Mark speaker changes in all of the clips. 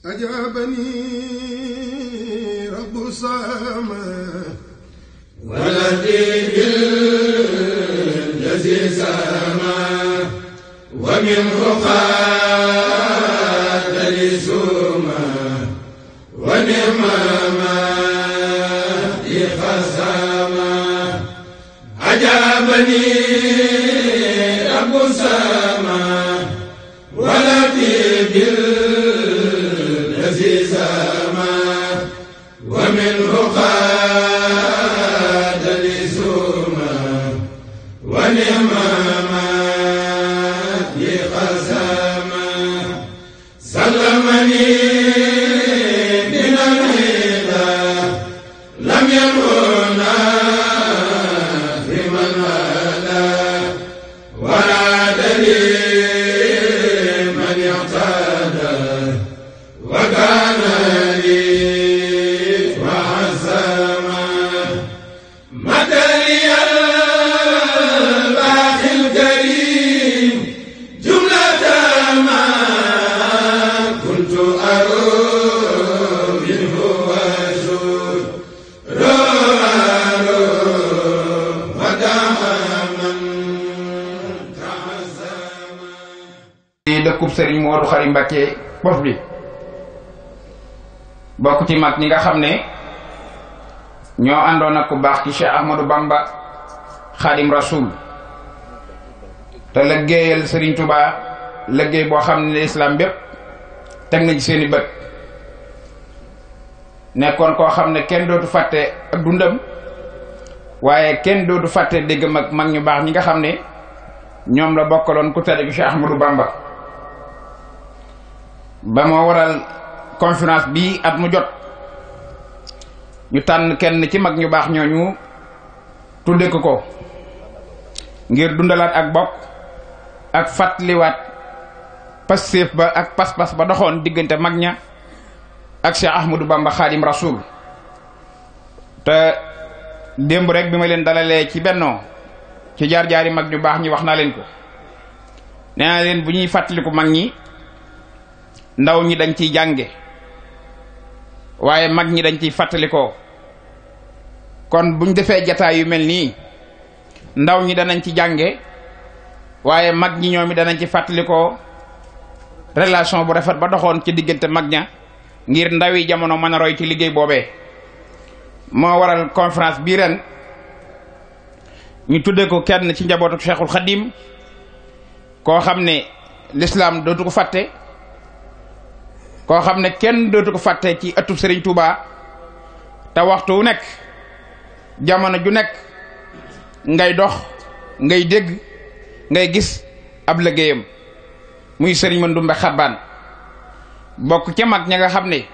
Speaker 1: أجابني رب السماء والذي بالذي سما ومنه قاد لي سما ونعم ما خسما أجابني رب السماء والذي بالذي سما ومنه قاد لي سما ونعم ما خسما سلمني من الهدى لم يكن في من هدى وراد لي من اعتدى وكان لي وعزما مدني الباقي الكريم جملة ما كنت أروم منه وأشور
Speaker 2: dëkkub Serigne Modou Khary Mbacké Pof bi bokk ci mag ñi nga xam ne ñoo àndoon ak ku baax ci Cheikh Ahmadou Bamba Khadim Rasoul te liggéeyal Serigne Touba liggéey boo xam ne islam bépp teg na ci seeni bët nekkoon koo xam ne kenn dootu fàtte ak dundam waaye kenn dootu fàtte dégg mag ñu baax ñi nga xam ne ñoom la bokkaloon ku tedd gi Cheikh Ahmadou Bamba ba moo waral conférence bi at mu jot ñu tànn kenn ci mag ñu baax ñooñu tudde ko ngir dundalaat ak bokk ak fàttaliwaat passéef ba ak pas-pas ba doxoon diggante mag ña ak Cheikh Ahmadou Bamba Khadim Rasoul te démb rek bi ma leen dalalee ci bennoo ci jaar-jaari mag ñu baax ñi wax naa leen ko nee naa leen bu ñuy fàttaliku mag ñi ndaw ñi dañ ciy jànge waaye mag ñi dañ ciy fàttalikoo kon buñ defee jataay yu mel nii ndaw ñi danañ ci jànge waaye mag ñi ñoom i danañ ci fàttalikoo relation bu rafet ba doxoon ci diggante mag ña ngir ndawi jamono mën a roy ci liggéey boobee moo waral conférence bii ren ñu tudde ko kenn ci njabootu Cheikhul Khadim koo xam ne l'islam dootu ko fàtte koo xam ne kenn dootu ko fàtte ci ëttub Serigne Touba te waxtu wu nekk jamono ju nekk ngay dox ngay dégg ngay gis ab liggéeyam muy Serigne Mandoumbe Xabbaan bokk ca mag ña nga xam ne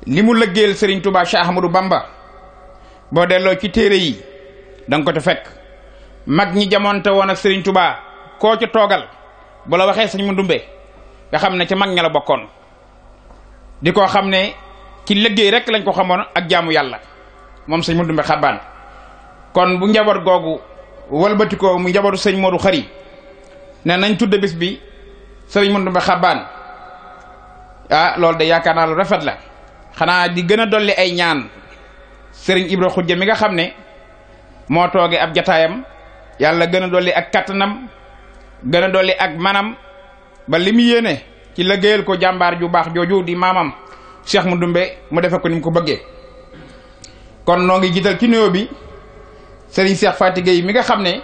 Speaker 2: li mu liggéeyal Serigne Touba Cheikh Ahmadou Bamba boo delloo ci téere yi da nga ko te fekk mag ñi jamonte woon ak Serigne Touba koo ca toogal bu la waxee Serigne Mandoumbe nga xam ne ca mag ña la bokkoon di ko xam ne ci liggéey rek lañ ko xamoon ak jaamu yàlla moom Serigne Mandoumbe Xabbaan kon bu njaboot googu walbatikoo mu njabootu Serigne Modou Khary ne nañ tudde bis bi Serigne Mandoumbe Xabbaan loolu de yaakaar naa lu rafet la xanaa di gën a dolli ay ñaan Serigne Ibra Xujja mi nga xam ne moo tooge ab jataayam yàlla gën a dolli ak kattanam gën a dolli ak manam ba li mu yéene ci liggéeyal ko jàmbaar ju baax jooju di maamam Cheikh Mandoumbe mu defe ko ni mu ko bëggee kon noo ngi jiital ci nuyoo bi Serigne Cheikh Faty Gueye mi nga xam ne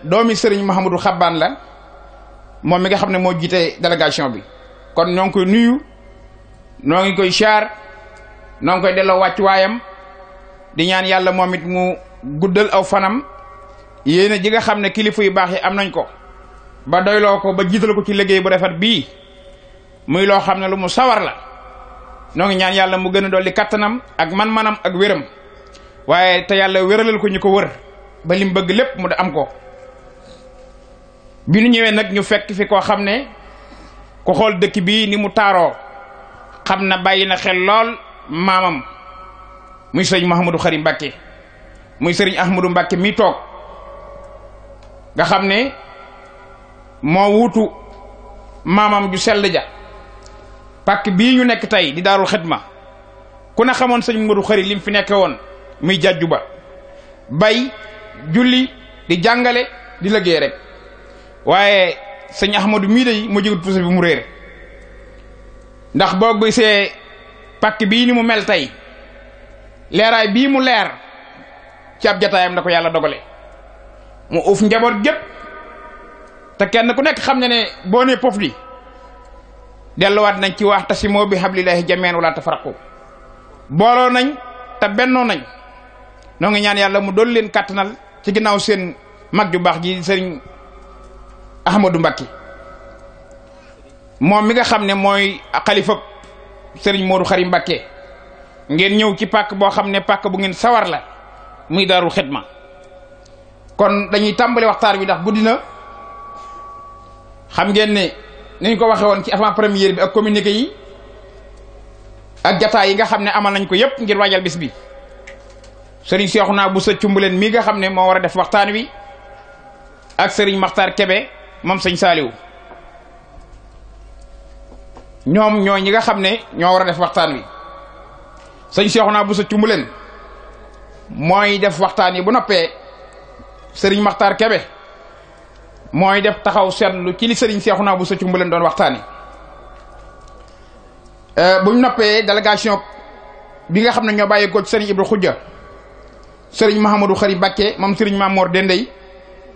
Speaker 2: doomi Serigne Mahamadou Xabbaan la moom mi nga xam ne moo jiite délégation bi kon ñoo ngi koy nuyu noo ngi koy siyaar noo ngi koy delloo wàccuwaayam di ñaan yàlla moom it mu guddal aw fanam yéena ji nga xam ne kilifa yu baax yi am nañ ko ba doyloo ko ba jiital ko ci liggéey bu rafet bii muy loo xam ne lu mu sawar la noo ngi ñaan yàlla mu gën a dolli kattanam ak man-manam ak wéram waaye te yàlla wéralal ko ñu ko wër ba lim bëgg lépp mu da am ko bi nu ñëwee nag ñu fekk fi koo xam ne ku xool dëkk bii ni mu taaroo xam na bàyyi na xel lool maamam muy sëriñ Mouhamadou Khary Mbacké muy sëriñ Ahmadou Mbacké mi toog nga xam ne moo wuutu maamam ju sell ja pàkk bii ñu nekk tey di Daarul Xidma ku ne xamoon sëñ Modou Khari lim fi nekke woon muy jàjju ba bay julli di jàngale di liggéey rek waaye sëñ Ahmadou mii day mu jógut puso bi mu réer ndax boo gisee pàkk bii ni mu mel tey leeraay bii mu leer ci ab jataayam la ko yàlla dogale mu uuf njaboot gépp te kenn ku nekk xam ne ne boo nee pof di delluwaat nañ ci wax tasimoo bi hablillahi jamii'an wala tafarraqu booloo nañ te bennoo nañ noo ngi ñaan yàlla mu doon leen kàttanal ci ginnaaw seen mag ju baax ji sëriñ Ahmadou Mbacké moom mi nga xam ne mooy xalifa sëriñ Modou Khari Mbacké ngeen ñëw ci pàkk boo xam ne pàkk bu ngeen sawar la muy Daarul Xidma kon dañuy tàmbali waxtaan wi ndax guddi na xam ngeen ne nañ ko waxe woon ci avant première bi ak communiqué yi ak jataay yi nga xam ne amal nañ ko yépp ngir waajal bis bi sëriñ Seexuna Buso Cumbuleen mii nga xam ne moo war a def waxtaan wi ak sëriñ Maxtaar Kebe moom sëñ Saaliwu ñoom ñoo ñi nga xam ne ñoo war a def waxtaan wi sëñ Seexuna Buso Cumbuleen mooy def waxtaan yi bu noppee sëriñ Maxtaar Kebe mooy def taxaw seetlu ci li sëriñ Seexuna Buso Cumbuleen doon waxtaan yi buñ noppee délégation bi nga xam ne ñoo bàyyi ko ci sëriñ Ibra Xujja sëriñ Mahamadou Khari Mbacké moom sëriñ Mamor Dendey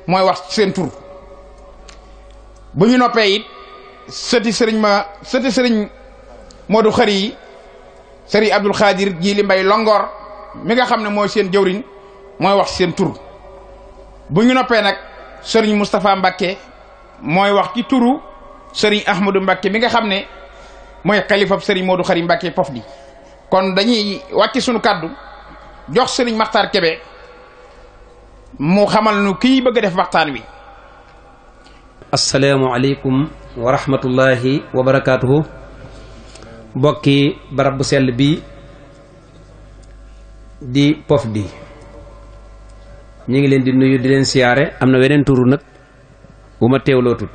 Speaker 2: mooy wax ci seen tur bu ñu noppee it sëti sëriñ Modou Khari yi sëriñ Abdul Xaadir Jili Mbay Longor mi nga xam ne mooy seen jëwriñ mooy wax ci seen tur bu ñu noppee nag sëriñ Moustapha Mbacké mooy wax ci turu sëriñ Ahmadou Mbacké mi nga xam ne mooy xalifab sëriñ Modou Khari Mbacké pof di kon dañuy wàcc sunu kàddu jox sëriñ Maxtaar Kebe mu xamal nu kii bëgg a def waxtaan wi.
Speaker 3: asalaamualeykum wa rahmatullahi wa barakaatuhu. bokki barab bu sell bi di pof di ñu ngi leen di nuyu di leen siyaare am na weneen turu nag bu ma teewlootul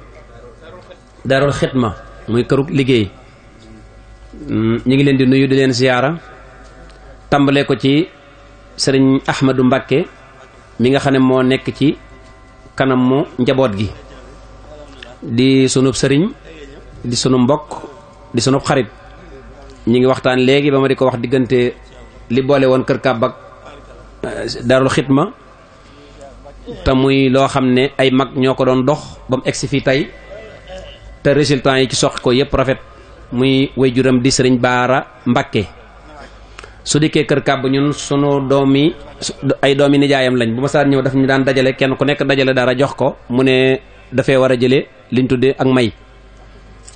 Speaker 3: Daarul Xidma muy kërug liggéey ñu ngi leen di nuyu di leen siyaara tàmbalee ko ci sëriñ Ahmadou Mbacké mi nga xam ne moo nekk ci kanamu njaboot gi di sunub sëriñ di sunu mbokk di sunub xarit ñi ngi waxtaan léegi ba ma di ko wax diggante li boole woon kër kàbb ak Daarul Xidma te muy loo xam ne ay mag ñoo ko doon dox ba mu egsi fii tey te résultat yi ci soqi ko yépp rafet muy waajuram di sëriñ Baara Mbacké su dikkee kër kàbb ñun sunu doomi ay doomi nijaayam lañ bu ma saa ñëw daf ñu daan dajale kenn ku nekk dajale dara jox ko mu ne dafee war a jële liñ tuddee ak may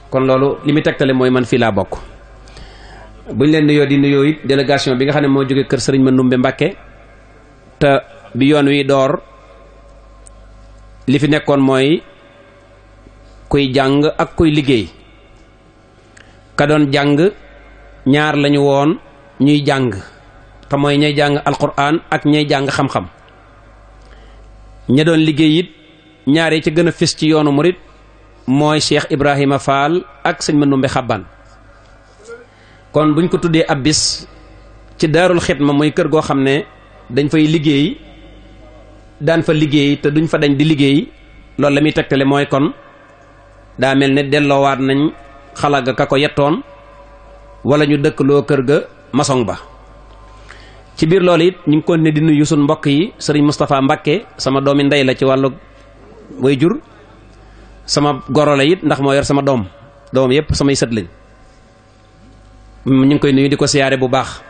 Speaker 3: kon loolu li muy tegtale mooy man fii laa bokk buñ leen nuyoo di nuyoo it délégation bi nga xam ne moo jóge kër sëriñ Mandumbe Mbacké te bi yoon wi door li fi nekkoon mooy kuy jàng ak kuy liggéey ka doon jàng ñaar lañu woon ñuy jàng te mooy ñay jàng alquran ak ñay jàng xam-xam ña doon liggéey it ñaar yi ci gën a fés ci yoonu murit mooy Cheikh Ibrahima Fall ak sëñ Mandumbe Xabbaan kon buñ ko tuddee ab bis ci Daarul Xidma muy kër goo xam ne dañ fay liggéey daan fa liggéey te duñ fa dañ di liggéey loolu la muy tegtale mooy kon daa mel ne delloowaat nañ xalaga ka ko yettoon wala ñu dëkkaloo kër ga maçon ba ci biir loolu it ñu ngi ko ne di nuyu suñ mbokk yi sëriñ Moustapha Mbacké sama doomi ndey la ci wàllu way jur sama goro la it ndax moo yor sama doom yépp samay sët lañ ñu ngi koy nuyu di ko siyaare bu baax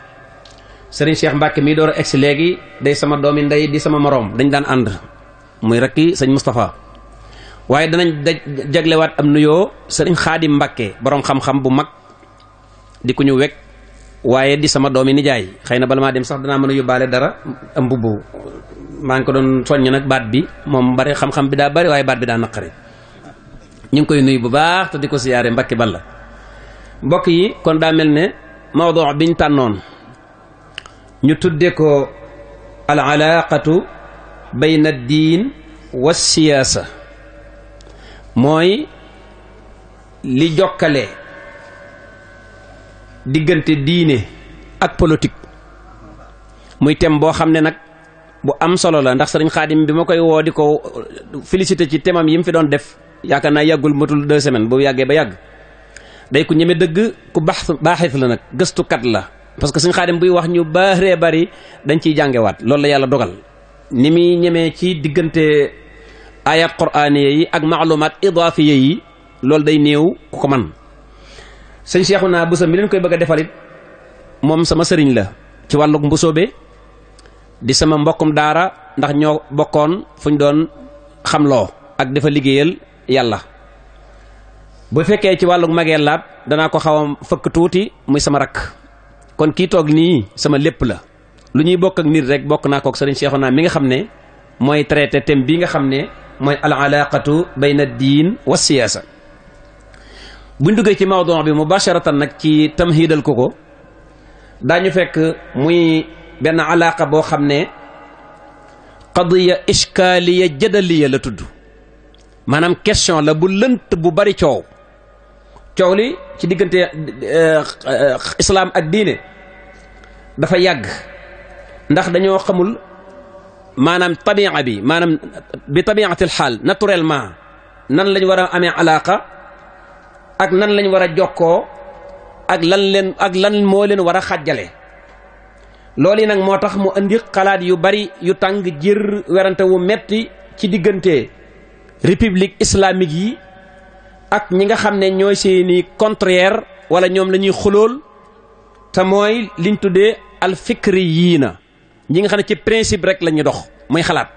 Speaker 3: sëriñ Cheikh Mbacké mii door a egsi léegi day sama doomi ndey di sama moroom dañ daan ànd muy rekki sëñ Moustapha waaye danañ jaglewaat am nuyoo sëriñ Xaadim Mbacké boroom xam-xam bu mag di ku ñu wekk waaye di sama doomi nijaay xëy na bala maa dem sax danaa mën a yóbbaale dara am mbubb maa ngi ko doon soññ nag baat bi moom bari xam-xam bi daa bari waaye baat bi daa naqari ñu ngi koy nuyu bu baax te di ko siyaare Mbacké Balla mbokk yi kon daa mel ne mawdu biñ tànnoon ñu tudde ko al alaaqatu bayna ad-diin wa siyaasa mooy li jokkale diggante diine ak politique muy thème boo xam ne nag bu am solo la ndax sëriñ Xaadim bi ma koy woo di ko félicité ci thèmam yi mu fi doon def yaakaar naa yàggul matul 2 semaines boobu yàggee ba yàgg day ku ñeme dëgg ku baaxit la nag gëstukat la parce que sëriñ Xaadim buy wax ñu bëree bëri dañ ciy jàngewaat loolu la yàlla dogal ni muy ñemee ci diggante ayat quraaniya yi ak maalumaat idaafiya yi loolu day néew ku ko man sëñ Cheikhouna Bousso mi leen koy bëgg a defalit moom sama sëriñ la ci wàlluk mbusoobe di sama mbokkum daara ndax ñoo bokkoon fu ñu doon xamloo ak dafa liggéeyal yàlla bu fekkee ci wàlluk magee laat danaa ko xaw a fëkk tuuti muy sama rakk kon kii toog nii sama lépp la lu ñuy bokk ak nit rek bokk naa kook sëriñ Cheikhouna mi nga xam ne mooy traité thème bi nga xam ne mooy al alaqatu bayna diin wa siyaasa buñ duggee ci mawdu bi mubasharatan nag ci tamhidal ko daañu fekk muy benn alaqa boo xam ne qadiya ishkaaliya jadaliya la tudd maanaam question la bu lënt bu bari coow li ci diggante islaam ak diine dafa yàgg ndax dañoo xamul maanaam tabi'a bi maanaam bi tabi'atil xaal naturellement nan lañ war a amee alaqa ak nan lañ war a jokkoo ak lan moo leen war a xàjjale loolu yi nag moo tax mu indi xalaat yu bari yu tàng jër werante wu metti ci diggante république islamique yi ak ñi nga xam ne ñooy seeni contraire wala ñoom la ñuy xulool te mooy liñ tuddee alfikriyiina ñi nga xam ne ci principe rek la ñuy dox muy xalaat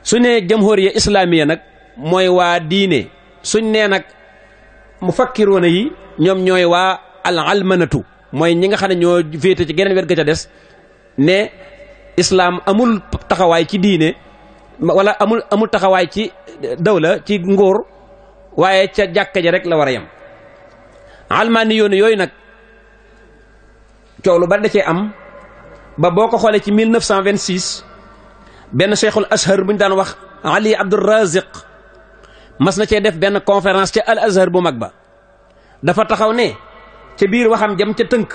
Speaker 3: su ne jamhuriya islamiya nag mooy waa diine suñ nee nag mufakkiroona yi ñoom ñooy waa al almanatu mooy ñi nga xam ne ñoo féete ci geneen wet ga ca des ne islaam amul taxawaay ci diine wala amul taxawaay ci dawla ci nguur waaye ca jàkka ja rek la war a yem almaani yooyu nag coow lu bari da cee am ba boo ko xoolee ci 1926 benn cheikhul ashar bu ñu daan wax Ali Abdul Raziq mas na cee def benn conférence ca al azhar bu mag ba dafa taxaw ne ca biir waxam jëm ca tënk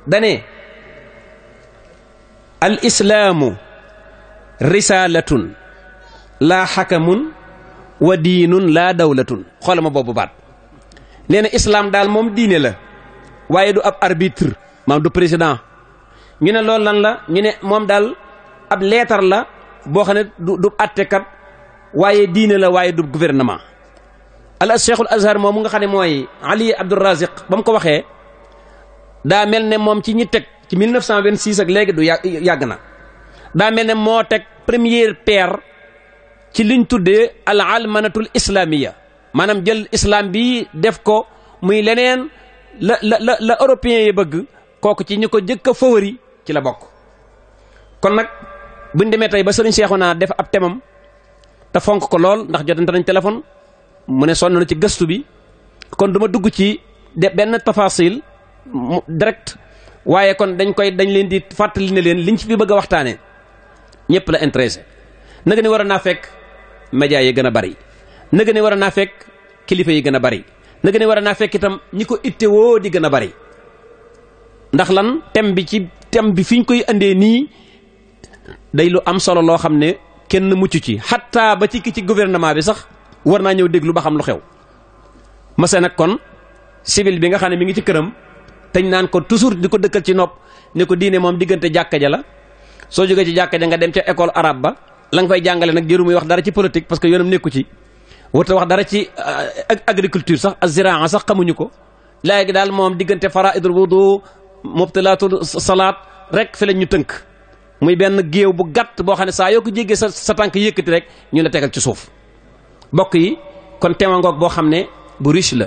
Speaker 3: dane al islaamu risalatun laa xakamun wa diinun laa dawlatun xoola ma boobu baat nee na islaam daal moom diine la waaye du ab arbitre maam du président ñu ne loolu lan la ñu ne moom daal ab leetar la boo xam ne du attekat waaye diine la waaye du gouvernement al cheikhul azhar moom mu nga xam ne mooy Ali Abdul Raziq ba mu ko waxee daa mel ne moom ci ñi teg ci 1926 ak léegi du yàgg na daa mel ne moo teg première pierre ci liñ tuddee al almanatul islamiya maanaam jël islam bi def ko muy leneen la européens yi bëgg kooku ci ñu ko jëkk a favori ci la bokk kon nag buñ demee tey ba sëriñ Cheikhouna def ab temam te fonk ko lool ndax jotante nañ téléphone mu ne sonn na ci gëstu bi kon duma dugg ci benn tafasil direct waaye kon dañ leen di fàttali ne leen liñ ci fi bëgg a waxtaane ñëpp la intéressé naka ni war a naa fekk média yi gën a bari naka ni war a naa fekk kilifa yi gën a bari naka ni war a naa fekk itam ñi ko ittewoo di gën a bari ndax lan thème bi fi ñu koy andee nii day lu am solo loo xam ne kenn mucc ci xatta ba ci ki ci gouvernement bi sax war naa ñëw déglu ba xam lu xew mase nag kon civil bi nga xam ne mi ngi ci këram teñ naan ko toujours di ko dëkkal ci nopp ne ko diine moom diggante jàkka ja la soo jógee ci jàkka ja nga dem ca école arabe ba la nga fay jàngale nag jëru muy wax dara ci politique parce que yoonam nekku ci warta wax dara ci agriculture sax az-ziraa sax xamuñu ko léegi daal moom diggante faraidul wudu mubtilatul salaat rek fi lañ ñu tënk muy benn géew bu gàtt boo xam ne saa yoo ko jéggee sa tànk yëkkati rek ñu la tegal ci suuf bokk yi kon teewangoog boo xam ne bu riche la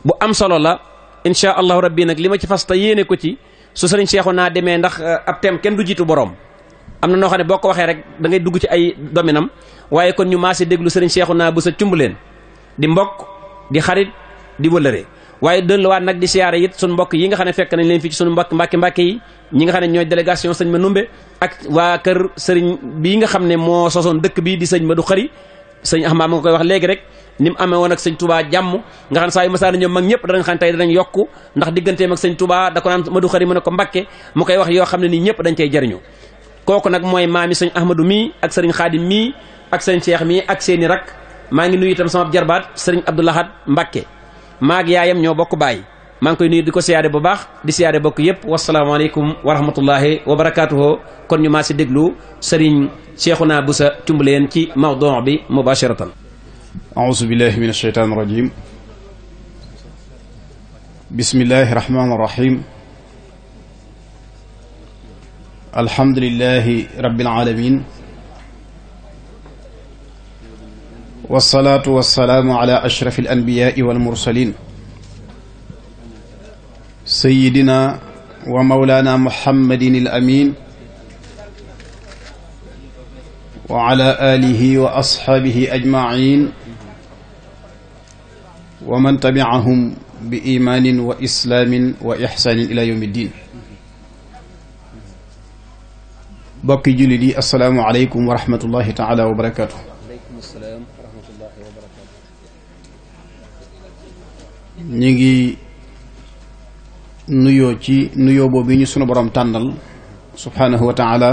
Speaker 3: bu am solo la insha allahu rabbi nag li ma ci fas te yéene ko ci su sëriñ Cheikhouna demee ndax ab thème kenn du jiitu boroom am na noo xam ne boo ko waxee rek da ngay dugg ci ay dominam waaye kon ñu maase déglu sëriñ Cheikhouna bu sa cumbaleen di mbokk di xarit di wëlëre waaye delluwaat nag di siyaare it suñ mbokk yi nga xam ne fekk nañ leen fii ci suñu mbàkke yi ñi nga xam ne ñooy délégation sëñ Manumbe ak waa kër sëriñ bii nga xam ne moo sosoon dëkk bii di sëñ Madu Xari sëñ Ahmad ma nga koy wax léegi rek ni mu amee woon ak sëñ Touba jàmm nga xam ne saa yu masaana ñoom mag ñëpp danañ xam ne tey danañ yokku ndax digganteem ak sëñ Touba da ko naan Madu Xari mu ne ko Mbakke mu koy wax yoo xam ne nii ñëpp dañ cey jariñu kooku nag mooy maami sëñ Ahmadou mii ak sëriñ Xaadim mii ak sëñ Cheikh mii ak seeni rak maa ngi nuyu itam sama jarbaat sëriñ Abdoulahad Mbakke maa ak yaayam ñoo bokk baay maa ngi koy nuyu di ko siyaare bu baax di siyaare bokk yëpp wasalaamaaleykum wa rahmatullahi wa barakaatuhu kon ñu maa si déglu sëriñ Cheikhouna Boussa Cumbuleen ci mawduu bi mubasharatan
Speaker 4: auzu billahi min asheytaan irajim bismillahi rahmaan irrahim alhamdulilahi rabbil alamin wasalaatu wasalaamu ala ashrafi alanbiyaai walmursalin sayidina wa mawlana muhammadin alamin wa ala alihi wa ashaabihi ajmain wa man tabiahum bi imaanin wa islaamin wa ixsaanin ila yawmi ddin bokki jullit yi asalaamu aleykum wa rahmatullahi taala wa barakaatu. ñu ngi nuyoo ci nuyoo boobu ñu sunu borom tànnal subhaanahu wa taala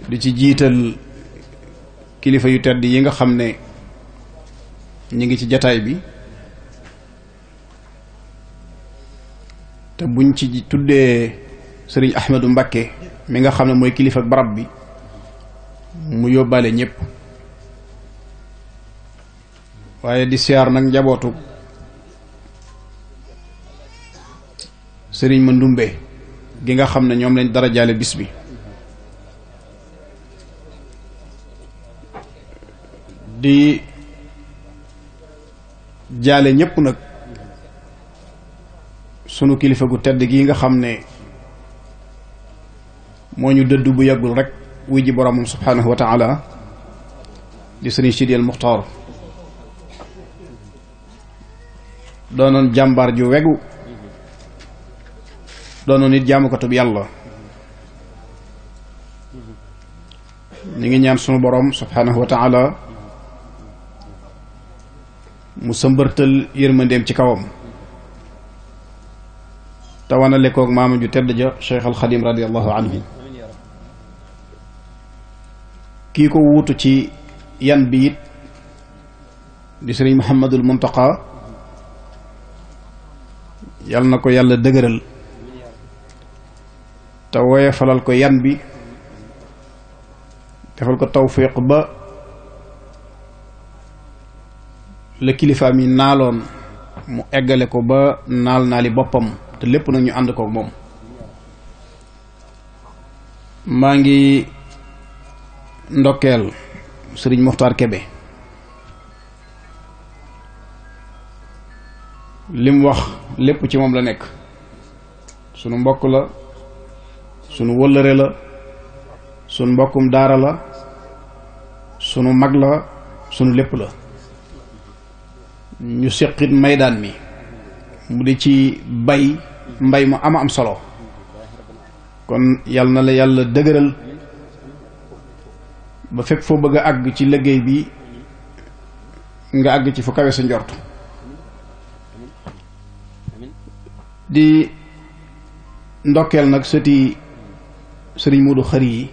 Speaker 4: di ci jiital kilifa yu tedd yi nga xam ne ñu ngi ci jataay bi te buñ ci tuddee sëriñ Ahmadou Mbakke mi nga xam ne mooy kilifa barab bi mu yóbbaale ñëpp waaye di siyaar nag njabootu sëriñ Mandumbe gi nga xam ne ñoom lañ dara jaale bis bi di jaale ñépp nag sunu kilifa gu tedd gi nga xam ne moo ñu dëdd bu yàggul rek wuy ji boromam subhaanahu wa taala di sëriñ Sidi El Muxtaar doonoon jàmbaar ju wegu doonoon nit jaamukatub yàlla ñu ngi ñaan sunu borom subhaanahu wa taala mu sëmbërtal yërmandeem ci kawam te wanale koog maama ju tedd ja Cheikh al Xadim radiallahu anhu kii ko wuutu ci yan bi it di sëriñ Muhammadul Muntaqa yal na ko yàlla dëgëral te woyefalal ko yan bi defal ko tawfiq ba la kilifaam yi naaloon mu eggale ko ba naali boppam te lépp nag ñu ànd koog moom. maa ngi ndokkeel sëriñ Muxtaar Kebe lim wax lépp ci moom la nekk sunu mbokk la sunu wëllëre la sunu mbokkum daara la sunu mag la sunu lépp la ñu seqit maydaan mi mu di ci mbay mu am solo kon yal na la yàlla dëgëral ba fekk foo bëgg a àgg ci liggéey bi nga àgg ci fu kawe sa njort di ndokkeel nag sëti sëriñ Moodu Xari yi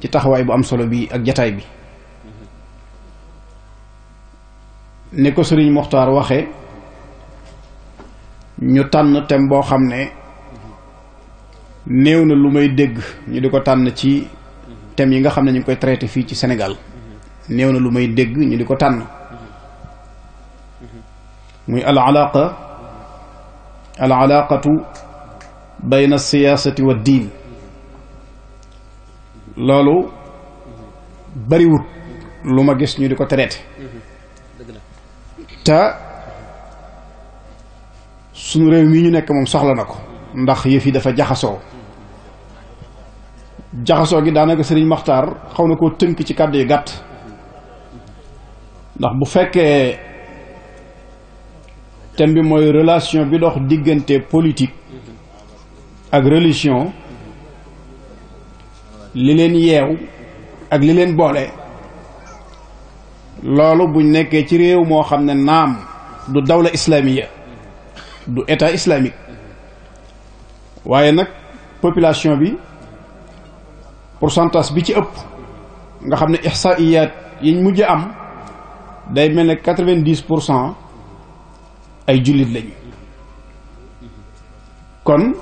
Speaker 4: ci taxawaay bu am solo bi ak jataay bi ni ko sëriñ Muxtaar waxe ñu tànn thème boo xam ne néew na lu may dégg ñu di ko tànn ci thèmes yi nga xam ne ñu ngi koy traité fii ci Sénégal néew na lu may dégg ñu di ko tànn muy al alaaqatu bayna siyaasati wa diin loolu bariwut lu ma gis ñu di ko traité te sunu réew mii ñu nekk moom soxla na ko ndax yëf yi dafa jaxasoo gi daanaka sëriñ Maxtaar xaw na koo tënk ci kàddu yu gàtt ndax bu fekkee thème bi mooy relation bi dox diggante politique ak religion li leen yeew ak li leen boole loolu buñ nekkee ci réew moo xam ne naam du dawla islamiya du état islamique waaye nag population bi pourcentage bi ci ëpp nga xam ne ihsaiyat yiñ mujj am day mel ne 90% ay jullit lañu kon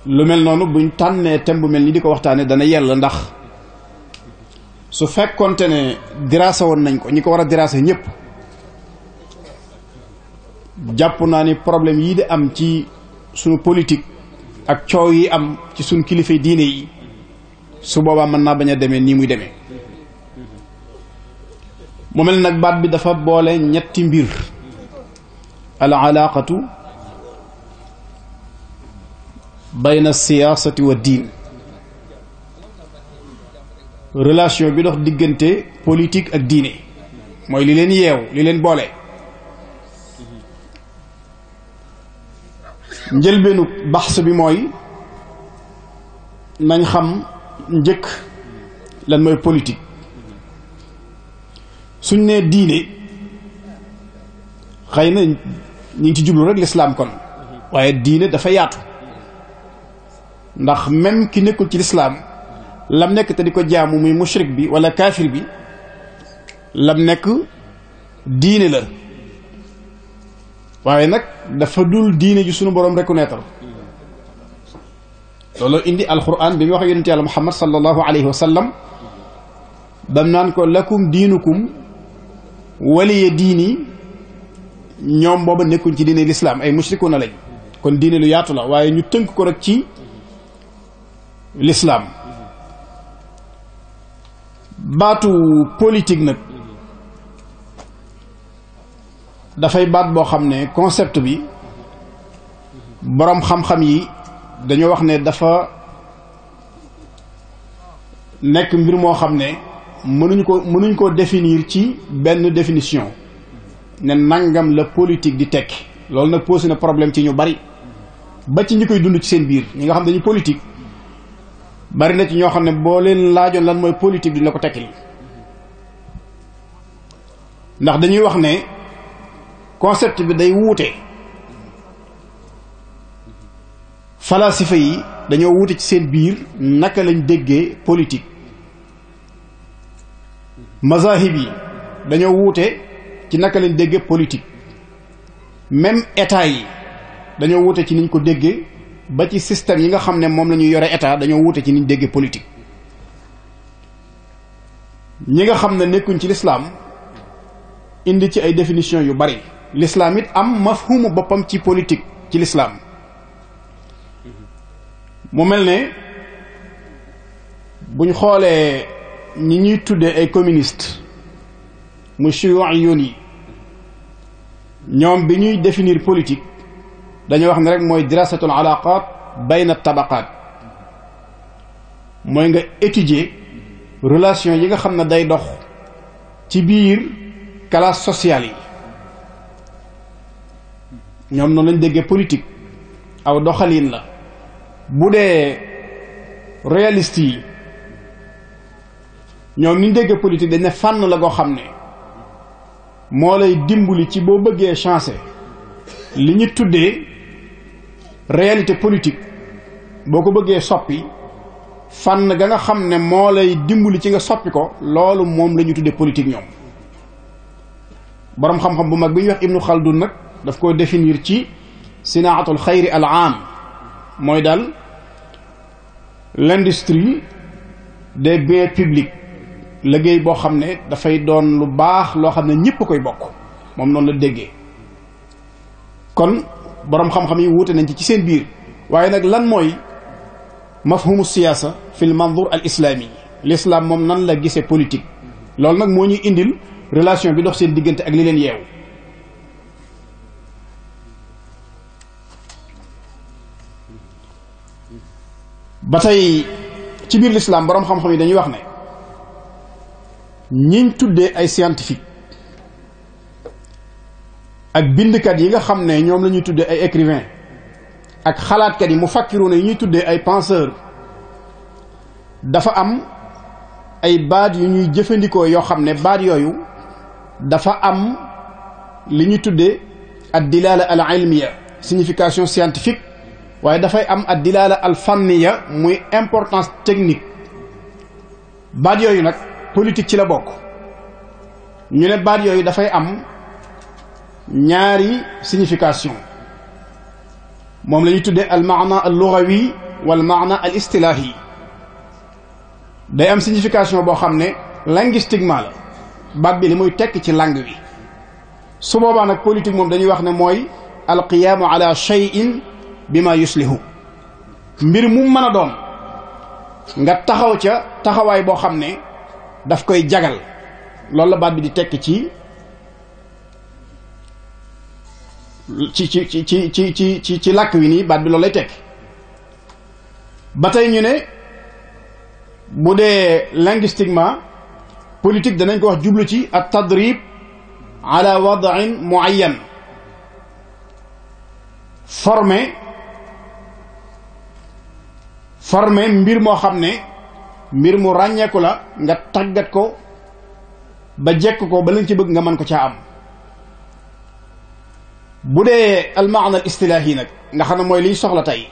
Speaker 4: lu mel noonu buñ tànnee thème bu mel ni di ko waxtaane dana yell ndax su fekkonte ne diraasa woon nañ ko ñi ko war a diraasa ñëpp jàpp naa ni problème yii di am ci sunu politique ak coow yi am ci sunu kilifa diine yi su boobaa mën naa bañ a demee nii muy demee mu mel nag baat bi dafa boole ñetti mbir al alaaqatu bayna siyaasati wa diin relation bi dox diggante politique ak diine mooy li leen yeew li leen boole njëlbeenu baxs bi mooy nañ xam njëkk lan mooy politique suñ nee diine xëy na ñu ngi ci jublu rek lislaam kon waaye diine dafa yaatu ndax même ki nekkul ci lislaam lam nekk te di ko jaamu muy mushrik bi wala kaafir bi lam nekk diine la waaye nag dafa dul diine ji sunu boroom reconnaître loolu indi alquran bi mu wax yonent yàlla muhammad sallallahu alayhi wa sallam bam naan ko lakum diinukum waliya diini ñoom booba nekkuñ ci diine lislaam ay mushrikuuna lañ kon diine lu yaatu la waaye ñu tënk ko rek ci lislaam baatu politique nag dafay baat boo xam ne concept bi boroom xam-xam yi dañoo wax ne dafa nekk mbir moo xam ne mënuñ ko définir ci benn définition ne nangam la politique di tekki loolu nag posé na problème ci ñu bari ba ci ñi koy dund ci seen biir ñi nga xam dañu politique bari na ci ñoo xam ne boo leen laajoon lan mooy politique duñ la ko tekkil ndax dañuy wax ne concept bi day wuute falasifa yi dañoo wuute ci seen biir naka lañ déggee politique mazahib yi dañoo wuute ci naka lañ déggee politique même état yi dañoo wuute ci niñ ko déggee ba ci système yi nga xam ne moom la ñuy yore état dañoo wuute ci niñ déggee politique ñi nga xam ne nekkuñ ci lislaam indi ci ay définition yu bari l'islam it am mafhumu boppam ci politique ci l'islam mu mel ne buñ xoolee ñi ñuy tuddee ay communiste mu shuyu'iyun yi ñoom bi ñuy définir politique dañoo wax ne rek mooy dirasatul alaqat bayna tabaqat mooy nga étudier relation yi nga xam ne day dox ci biir classe sociale yi ñoom noonu lañ déggee politique aw doxalin la bu dee réaliste yi ñoom ni ñu déggee politique dañ ne fànn la goo xam ne moo lay dimbali ci boo bëggee changer li ñu tuddee réalité politique boo ko bëggee soppi fànn ga nga xam ne moo lay dimbali ci nga soppi ko loolu moom la ñu tuddee politique ñoom boroom xam-xam bu mag bi ñuy wax Ibnu Khaldun nag daf ko définir ci sinaatul xayri al aam mooy daal l'industrie des biens publics liggéey boo xam ne dafay doon lu baax loo xam ne ñépp koy bokk moom noonu la déggee kon boroom xam-xam yi wuute nañ ci seen biir waaye nag lan mooy mafhumu siyaasa fil manzur al islami l'islam moom nan la gisee politique loolu nag moo ñuy indil relation bi dox seen diggante ak li leen yeewu ba tey ci biir l'islam boroom xam-xam yi dañuy wax ne ñiñ tuddee ay scientifique ak bindkat yi nga xam ne ñoom la ñuy tuddee ay écrivain ak xalaatkat yi mu fakkiroona yi ñuy tuddee ay penseur dafa am ay baat yu ñuy jëfandikoo yoo xam ne baat yooyu dafa am li ñu tuddee ad dilala al ilmiya signification scientifique waaye dafay am ad dilala al fanniya muy importance technique. baat yooyu nag politique ci la bokk. ñu ne baat yooyu dafay am ñaari signification moom la ñuy tuddee al maana al lughawi wal maana al istilahi. day am signification boo xam ne linguistiquement la baat bi li muy tekk ci langue wi. su boobaa nag politique moom dañuy wax ne mooy al qiyaamu ala shay'in bima yuslihu. mbir mu mën a doon nga taxaw ca taxawaay boo xam ne daf koy jagal. loolu la baat bi di tekk ci làkk wi nii baat bi loolu lay tekk. ba tey ñu ne bu dee linguistiquement politique danañ ko wax jublu ci at tadrib ala wad'in muayyan former mbir moo xam ne mbir mu ràññeeku la nga tàggat ko ba jekk ko ba lañ ci bëgg nga mën ko caa am. bu dee al maana al istilaahi nag nga xam ne mooy liñ soxla tey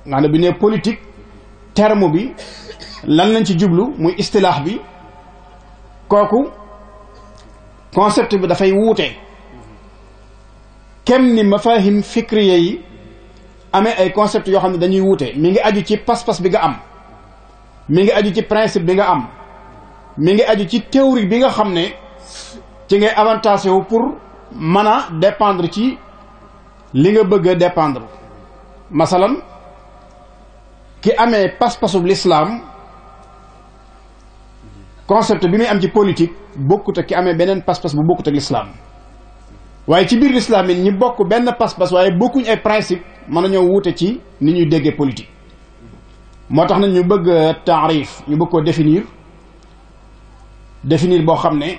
Speaker 4: nga xam ne bu nee politique terme bi lan lañ ci jublu muy istilaax bi kooku concept bi dafay wuute kem ni mafahim fikriya yi amee ay concept yoo xam ne dañuy wuute. mi ngi aju ci pas-pas bi nga am, mi ngi aju ci principe bi nga am, mi ngi aju ci théorie bi nga xam ne ci ngay avantage wu pour mën a dépendre ci li nga bëgg a dépendre. masalan ki amee pas-pasub l'islam concept bi muy am ci politique bokkut ak ki amee beneen pas-pas bu bokkut ak l'islam. waaye ci biir l'islam it ñi bokk benn pas-pas waaye bokkuñ ay principe mën nañoo wuute ci ni ñuy déggee politique. moo tax nag ñu bëgg taarif ñu bëgg koo définir boo xam ne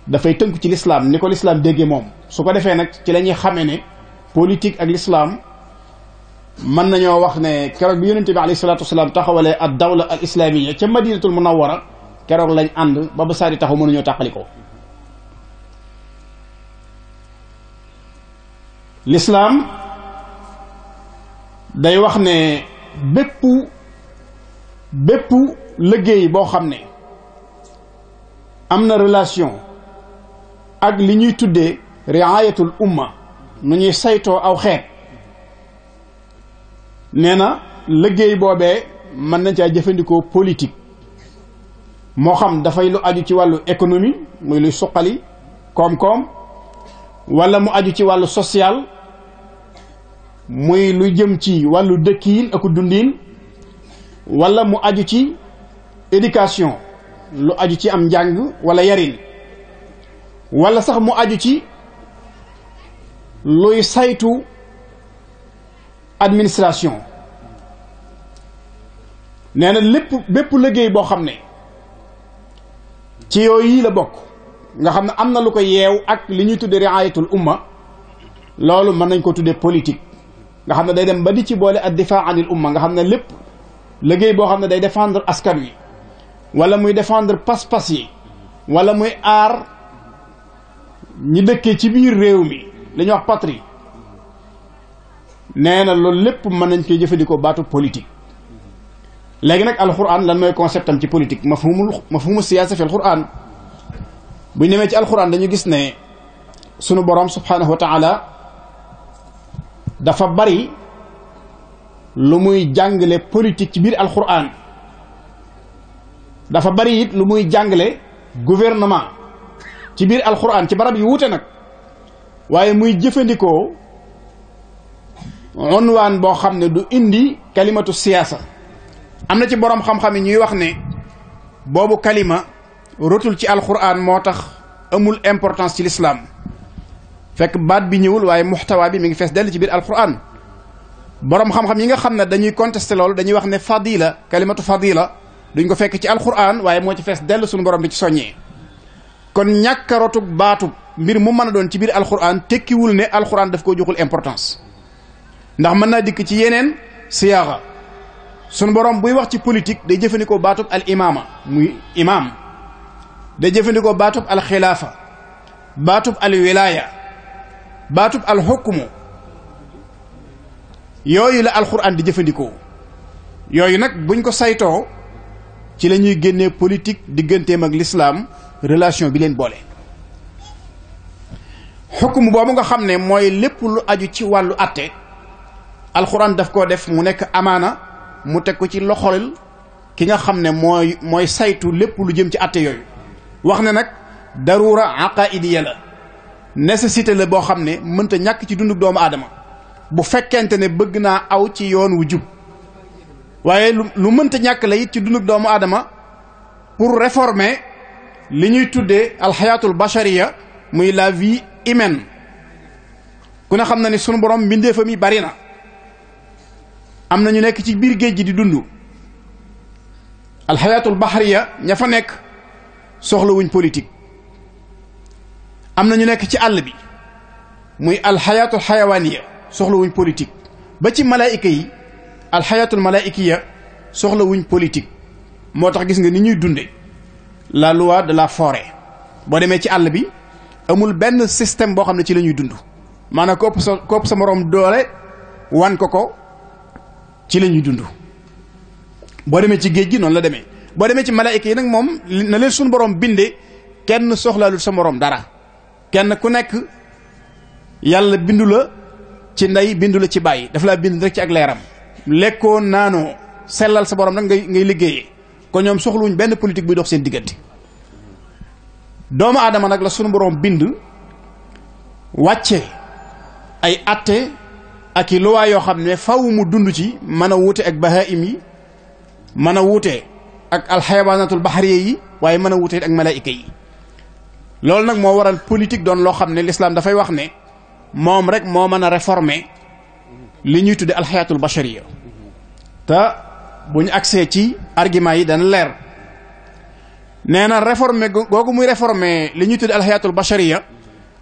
Speaker 4: dafay tënku ci l'islam ni ko l'islam déggee moom. su ko defee nag ci la ñuy xamee ne politique ak l'islam mën nañoo wax ne keroog bi yonente bi alayhi salaatu wasalaam taxawalee ad dawla al islamiyya ca madinatul munawwara keroog lañ ànd ba saa di taxaw mënuñoo tàqalikoo. l'islam day wax ne bépp liggéey boo xam ne am na relation ak li ñuy tuddee riayatul umma nu ñuy saytoo aw xeet nee na liggéey boobee mën nañ caa jëfandikoo politique. moo xam dafay lu aju ci wàllu économie muy luy suqali koom-koom, wala mu aju ci wàllu social muy lu jëm ci wàllu dëkkiin ak dundiin, wala mu aju ci éducation lu aju ci am njàng wala yarin, wala sax mu aju ci luy saytu administration. nee na bépp liggéey boo xam ne ci yooyu la bokk nga xam ne am na lu ko yeew ak li ñuy tudde riayatul umma, loolu mën nañ ko tuddee politique. nga xam ne day dem ba di ci boole ad difaa anil umma, nga xam ne lépp liggéey boo xam ne day défendre askan wi, wala muy défendre pas-pas yi, wala muy aar ñi dëkkee ci biir réew mi li ñuy wax patrie. nee na loolu lépp mën nañ koy jëfandikoo baatu politique. léegi nag alquran lan mooy concept am ci politique mafhumu siyaasa fi alquran. bu ñu demee ci alquran dañu gis ne sunu borom subhanahu wa taala dafa bari lu muy jàngale politique ci biir alquran. dafa bari it lu muy jàngale gouvernement ci biir alquran ci barab yu wuute nag, waaye muy jëfandikoo unwaan boo xam ne du indi kalimatu siyaasa. am na ci borom xam-xam yi ñuy wax ne boobu kalima rotul ci alquran moo tax amul importance ci l'islam, fekk baat bi ñëwul waaye muxtawa bi mi ngi fees dell ci biir alquran. borom xam-xam yi nga xam ne dañuy contester loolu dañuy wax ne fadila, kalimatu fadila duñ ko fekk ci alquran waaye moo ci fees dell suñu borom di ci soññee. kon ñàkk a rotug baatu mbir mu mën a doon ci biir alquran tekkiwul ne alquran daf koo joxul importance, ndax mën naa dikk ci yeneen siyaaxa. sunu borom buy wax ci politique day jëfandikoo baatub al imaama muy imaam, day jëfandikoo baatub al xilaafa, baatub al wilaaya, baatub al xukmu. yooyu la alxuraan di jëfandikoo. yooyu nag buñ ko saytoo ci la ñuy génnee politique digganteem ak lislaam, relation bi leen boole. xukmu boobu nga xam ne mooy lépp lu aju ci wàllu atte, alxuraan daf koo def mu nekk amaana, mu teg ko ci loxol ki nga xam ne mooy saytu lépp lu jëm ci atte yooyu. wax ne nag daruura aqaidiya la, nécessité la boo xam ne mënta ñàkk ci dundu doomu aadama bu fekkente ne bëgg naa aw ci yoon wu jub. waaye lu mënta ñàkk la it ci dundu doomu aadama pour réformer li ñuy tuddee alxayaatul bashariya, muy la vie humaine. ku ne xam na ni sunu borom mbindeefam yi bari na. am na ñu nekk ci biir géej gi di dund. alxayaatul bahriya ña fa nekk soxlawuñ politique. am na ñu nekk ci àll bi muy alxayaatul xayawaaniya soxlawuñ politique. ba ci malaayika yi alxayaatul malaa'ikiya soxlawuñ politique. moo tax gis nga ni ñuy dunde la loi de la forêt. boo demee ci àll bi amul benn système boo xam ne ci la ñuy dund. maanaam ko ëpp sa moroom doole wan ko ci la ñuy dund. boo demee ci géej gi noonu la demee. boo demee ci malaayika yi nag moom na leen suñu borom bindee kenn soxlaalul sa moroom dara. kenn ku nekk yàlla bindu la ci ndey bindu la ci bàyyi, daf laa bind rek ci ak leeram. lekkoo naanoo sellal sa borom nag ngay liggéeyee. kon ñoom soxluwuñ benn politique buy dox seen diggante. doomu aadama nag la sunu borom bind wàcce ay atte ak i luwaa yoo xam ne faw mu dund ci, mën a wuute ak bahaim yi, mën a wuute ak alxayawaanatul baxariya yi, waaye mën a wuute ak malaayika yi. loolu nag moo waral politique doon loo xam ne l'islam dafay wax ne moom rek moo mën a réformer li ñuy tudde alxayaatul bashariya. te bu ñu agsee ci argument yi dana leer. nee na réformer googu muy réformer li ñuy tudde alxayaatul bashariya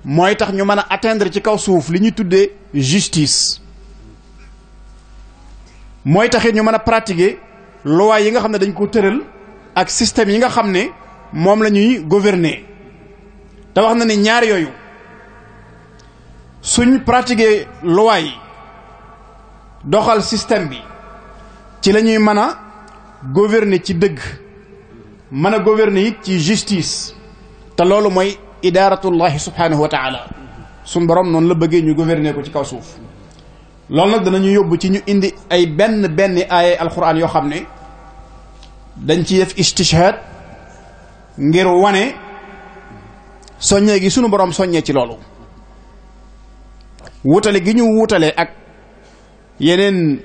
Speaker 4: mooy tax ñu mën a atteindre ci kaw suuf li ñuy tuddee justice. mooy taxit ñu mën a pratiquer loi yi nga xam ne dañ ko tëral ak système yi nga xam ne moom la ñuy gouverner. te wax na ni ñaar yooyu suñ pratiquer loi yi doxal système bi ci la ñuy mën a gouverner ci dëgg, mën a gouverner it ci justice. te loolu mooy idaaratullahi subhanahu wa taala. suñ borom noonu la bëggee ñu gouverner ko ci kaw suuf. loolu nag danañu yóbbu ci ñu indi ay benn aaya alquran yoo xam ne dañ ci def istishhad ngir wane soññee gi sunu borom soññee ci loolu. wutale gi ñu wutale ak yeneen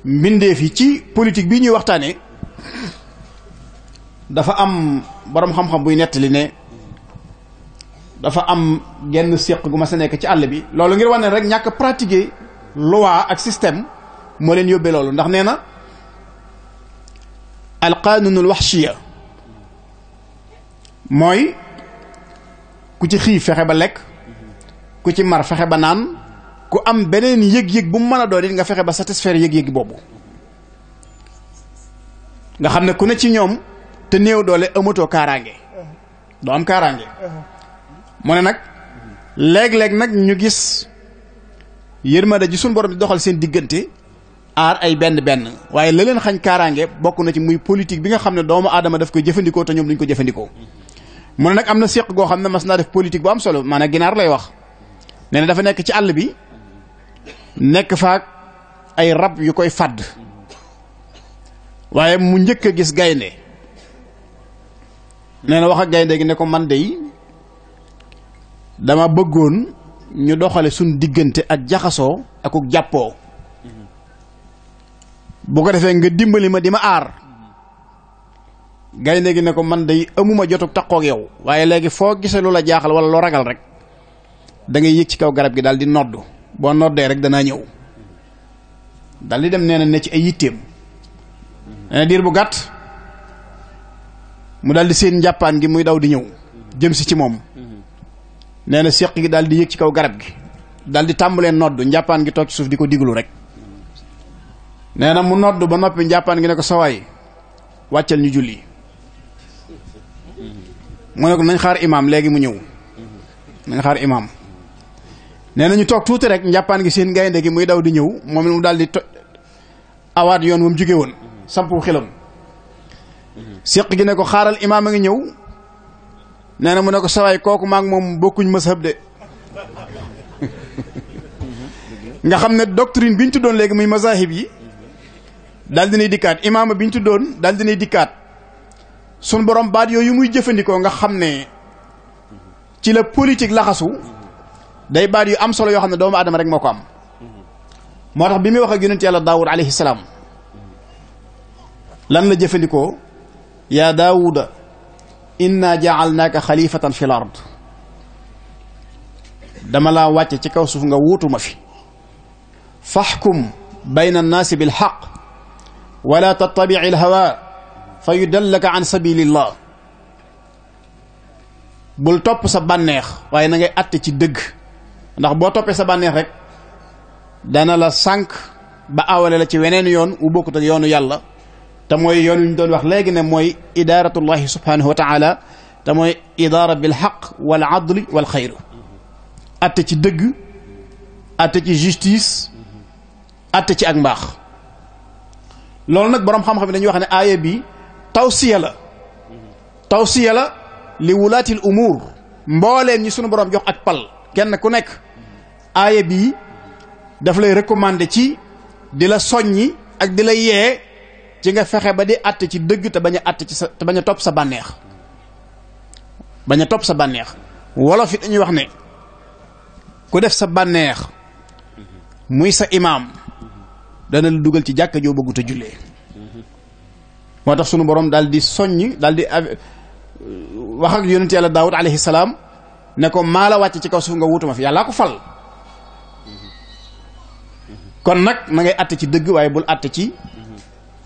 Speaker 4: mbindeef yi ci politique bi ñuy waxtaane dafa am borom xam-xam buy nettali ne dafa am genn séq gu ma sa nekk ci àll bi. loolu ngir wane rek ñàkk pratiquer loi ak système moo leen yóbbee loolu. ndax nee na alqanunul waxshiya mooy ku ci xiif fexe ba lekk, ku ci mar fexe ba naan, ku am beneen yëg-yëg bu mu mën a doon it nga fexe ba satisfaire yëg-yëg boobu. nga xam ne ku ne ci ñoom te néew doole amatoo kaaraange, doo am kaaraange. mu ne nag léeg-léeg nag ñu gis yërmande ji suñu borom di doxal seen diggante aar ay benn waaye la leen xañ kaaraange bokk na ci muy politique bi nga xam ne doomu aadama daf koy jëfandikoo te ñoom duñ ko jëfandikoo. mu ne nag am na séq goo xam ne mas naa def politique bu am solo, maanaam ginaar lay wax. nee na dafa nekk ci àll bi nekk faak ay rab yu koy fàdd, waaye mu njëkk a gis gaynde. nee na wax ak gaynde gi ne ko man dey dama bëggoon ñu doxale suñ diggante ak jaxasoo akuk jàppoo, bu ko defee nga dimbali ma di ma aar. gaynde gi ne ko man day amuma jotug takkook yow, waaye léegi foo gisee lu la jaaxal wala loo ragal rek da ngay yëg ci kaw garab gi daal di noddu, boo noddee rek danaa ñëw. daal di dem nee na ne ci ay yitteem. nee na diir bu gàtt mu daal di seen njàppaan gi muy daw di ñëw jëm si ci moom. nee na séq gi daal di yëg ci kaw garab gi daal di tàmbalee noddu, njàppaan gi toog ci suuf di ko diglu rek. nee na mu nodd ba noppi njàppaan gi ne ko sawaay wàccal ñu julli mu ne ko nañ xaar imaam léegi mu ñëw nañ xaar imaam. nee na ñu toog tuuti rek njàppaan gi seen gaynde gi muy daw di ñëw moom mu daal di awaat yoon wa mu jóge woon sampu xilam séq gi ne ko xaaral imaam a ngi ñëw. nee na mu ne ko sawaay kooku maak moom bokkuñ mazhab de nga xam ne doctrine bi ñu tuddoon léegi muy mazahib yi daal dinay dikkaat imaama bi ñu tuddoon daal dinay dikkaat sun borom baat yooyu muy jëfandikoo nga xam ne ci la politique laxasu day baat yu am solo yoo xam ne doomu aadama rek moo ko am. moo tax bi muy wax ak yonent yàlla daawud alayhi salaam lan la jëfandikoo yaa daawuda inna ja'alnaaka xalifatan fil ard dama laa wàcce ci kaw suuf nga wuutuma fi faxkum bayna annaasi bil xaq wala tattabici al hawa fa yudallaka an sabilillah bul topp sa bànneex waaye na ngay àtte ci dëgg ndax boo toppee sa bànneex rek dana la sànq ba awale la ci weneen yoon wu bokkut ak yoonu yàlla te mooy yoon wi ñu doon wax léegi ne mooy idaaratullahi subhanahu wa taala te mooy idaara bil xaq wal adli wal xayr atte ci dëgg atte ci justice atte ci ak mbaax. loolu nag boroom xam-xam yi dañuy wax ne aaya bi tawsiya la li wulaatil umuur mbooleen ñi sunu boroom jox ak pal kenn ku nekk aaya bi daf lay recommander ci di la soññi ak di la yee ci nga fexe ba di àtte ci dëgg te bañ a àtte ci sa te bañ a topp sa bànneex bañ a topp sa bànneex wolof it dañuy wax ne ku def sa bànneex muy sa imaam dana la dugal ci jàkka joo bëggut a jullee moo tax sunu borom daal di soññ daal di wax ak yonent yàlla daawud alayhi salaam ne ko maa la wàcc ci kaw suuf nga wutuma fi yàllaa ko fal kon nag na ngay àtte ci dëgg waaye bul àtte ci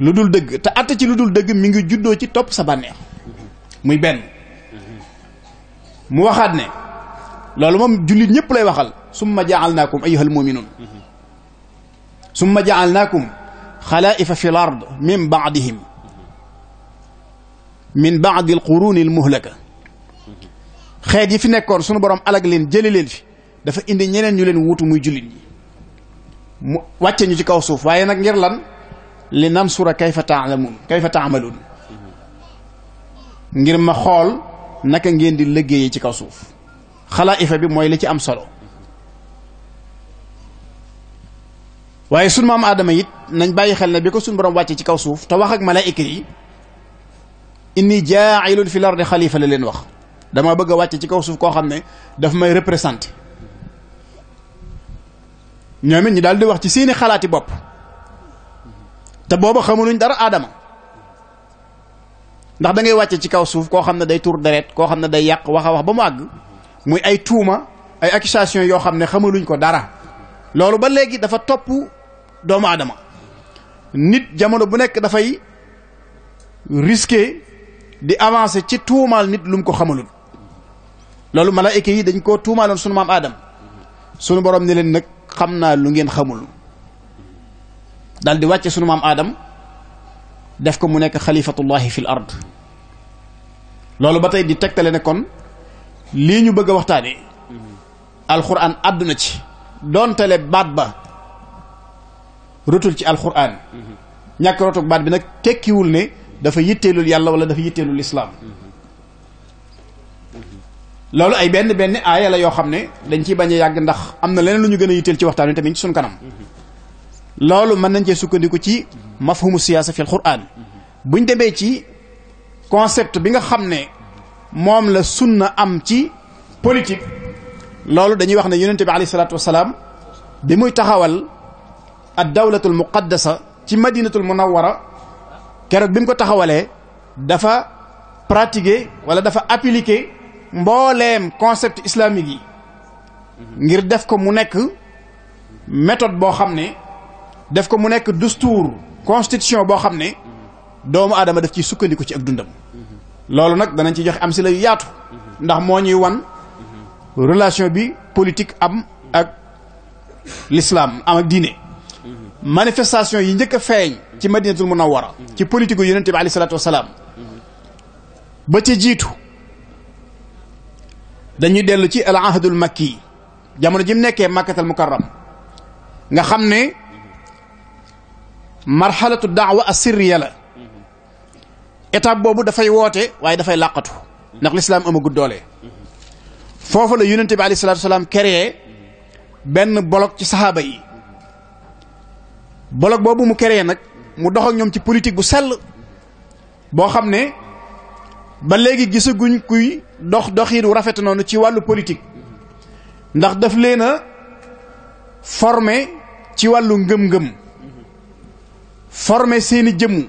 Speaker 4: lu dul dëgg te àtte ci lu dul dëgg mi ngi juddoo ci topp sa bànneex muy benn mu waxaat ne loolu moom jullit ñëpp lay waxal summa ja'alnaakum ayyuhal mu'minuun summa ja'alnaakum xalaa'ifa fil ard min ba'dihim min ba'di al-quruuni al-muhlaka xeet yi fi nekkoon sunu borom alag leen jële leen fi dafa indi ñeneen ñu leen wuutu muy jullit ñi mu wàcce ñu ci kaw suuf waaye nag ngir lan li nansura kayfa ta'maluun ngir ma xool naka ngeen di liggéeyee ci kaw suuf xalaa'ifa bi mooy li ci am solo waaye sunu maam aadama it nañ bàyyi xel ne bi ko sunu borom wàcce ci kaw suuf te wax ak malaayika yi inni jaa'ilun fil ardi xalifa la leen wax dama bëgg a wàcce ci kaw suuf koo xam ne daf may représenté ñoom it ñi daal di wax ci seeni xalaati bopp te booba xamunuñ dara aadama ndax da ngay wàcce ci kaw suuf koo xam ne day tuur deret koo xam ne day yàq wax a wax ba mu àgg muy ay tuuma ay accusation yoo xam ne xamaluñ ko dara loolu ba léegi dafa topp doomu aadama nit jamono bu nekk dafay risqué di avancer ci tuumaal nit lu mu ko xamalul loolu malaayika yi dañ koo tuumaaloon sunu maam aadama sunu borom ne leen nag xam naa lu ngeen xamul daal di wàcce sunu maam aadam def ko mu nekk xalifatullahi fil ard loolu ba tey di tegtale ne kon lii ñu bëgg a waxtaane alxuraan àdduna ci doontale baat ba rotul ci alxuraan ñàkk rotug baat bi nag tekkiwul ne dafa yitteelul yàlla wala dafa yitteelul islaam loolu ay benn aaya la yoo xam ne dañ ciy bañ a yàgg ndax am na leneen lu ñu gën a yitteel ci waxtaan wi tamit ci suñ kanam loolu mën nañ cee sukkandiku ci mafhumu siyaasa fi alxuraan buñ demee ci concept bi nga xam ne moom la sunna am ci politique loolu dañuy wax ne yonente bi alayhi salaatu wasalaam bi muy taxawal ad dawlatul muqaddasa ci madinatul munawwara keroog bi mu ko taxawalee dafa pratiquer wala dafa appliquer mbooleem concept islamique yi ngir def ko mu nekk méthode boo xam ne def ko mu nekk dustuur constitution boo xam ne doomu aadama daf ciy sukkandiku ci ak dundam loolu nag danañ ci joxe am si la yu yaatu ndax moo ñuy wan relation bi politique am ak l'islam am ak diine manifestation yi njëkk a feeñ ci madinatul munawwara ci politique gu yonente bi alayhi salaatu wasalaam ba ca jiitu dañuy dellu ci al ahdul makki jamono ji mu nekkee makkatal mukarram nga xam ne marxalatu daawa asirriya la étape boobu dafay woote waaye dafay làqatu ndax lislaam amagut doole foofu la yonente bi alayhi salaatu wasalaam créé benn bloc ci saxaaba yi bloc boobu mu créé nag mu dox ak ñoom ci politique bu sell boo xam ne ba léegi gisaguñ kuy doxiin wu rafet noonu ci wàllu politique ndax daf leen a formé ci wàllu ngëm-ngëm formé seeni jëmm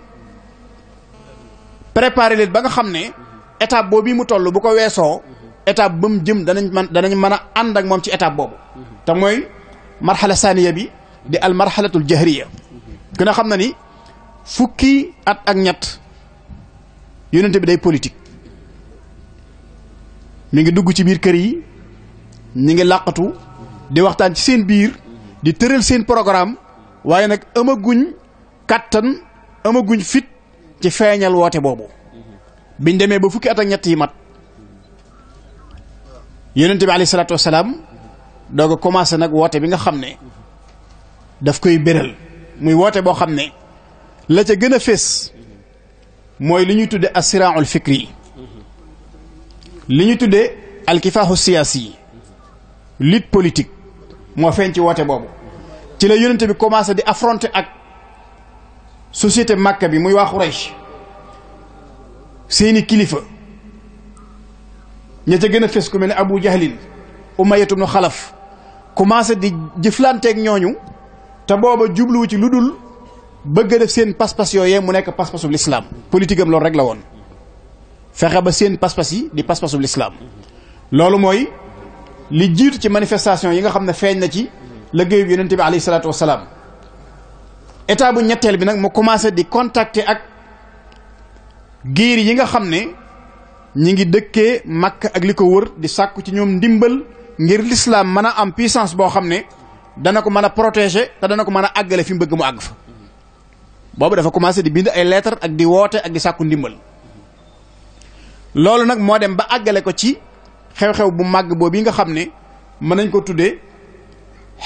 Speaker 4: préparé leen ba nga xam ne étape boobu mu toll bu ko weesoo étape ba mu jëm danañ mën a ànd ak moom ci étape boobu te mooy marxala saaniya bi di al marxalatul jahriya gën a xam na ni fukki at ak ñett yonente bi day politique mi ngi dugg ci biir kër yi ñi ngi làqatu di waxtaan ci seen biir di tëral seen programme waaye nag amaguñ kàttan amaguñ fit ci feeñal woote boobu biñ demee ba fukki at ak ñett yi mat yonente bi alayhi salaatu wasalaam doog a commencé nag woote bi nga xam ne daf koy béral muy woote boo xam ne la ca gën a fés mooy li ñuy tudde assiraul fikri li ñuy tudde alkifaahu siyaasi lutte politique moo feeñ ci woote boobu ci la yonente bi commencé di affronter ak société Makka bi muy waa Quraysh seeni kilifa ña ca gën a fés ku mel ne Abu Jahlin Umayyatu ibn Xalaf commencé di jëflanteeg ñooñu te booba jubluwu ci lu dul bëgg a def seen pas-pas yooyee mu nekk pas-pasu lislaam politique am loolu rek la woon fexe ba seen pas-pas yi di pas-pasu lislaam loolu mooy li jiitu ci manifestation yi nga xam ne feeñ na ci liggéeyu yonente bi alayhi salaatu wasalaam état bu ñetteel bi nag mu commencé di contacter ak giir yi nga xam ne ñi ngi dëkkee Makka ak li ko wër di sàkku ci ñoom ndimbal ngir l'islam mën a am puissance boo xam ne dana ko mën a protéger te dana ko mën a àggale fi mu bëgg mu àgg fa boobu dafa commencé di bind ay lettres ak di woote ak di sàkku ndimbal loolu nag moo dem ba àggale ko ci xew-xew bu màgg boobu yi nga xam ne mën nañ ko tuddee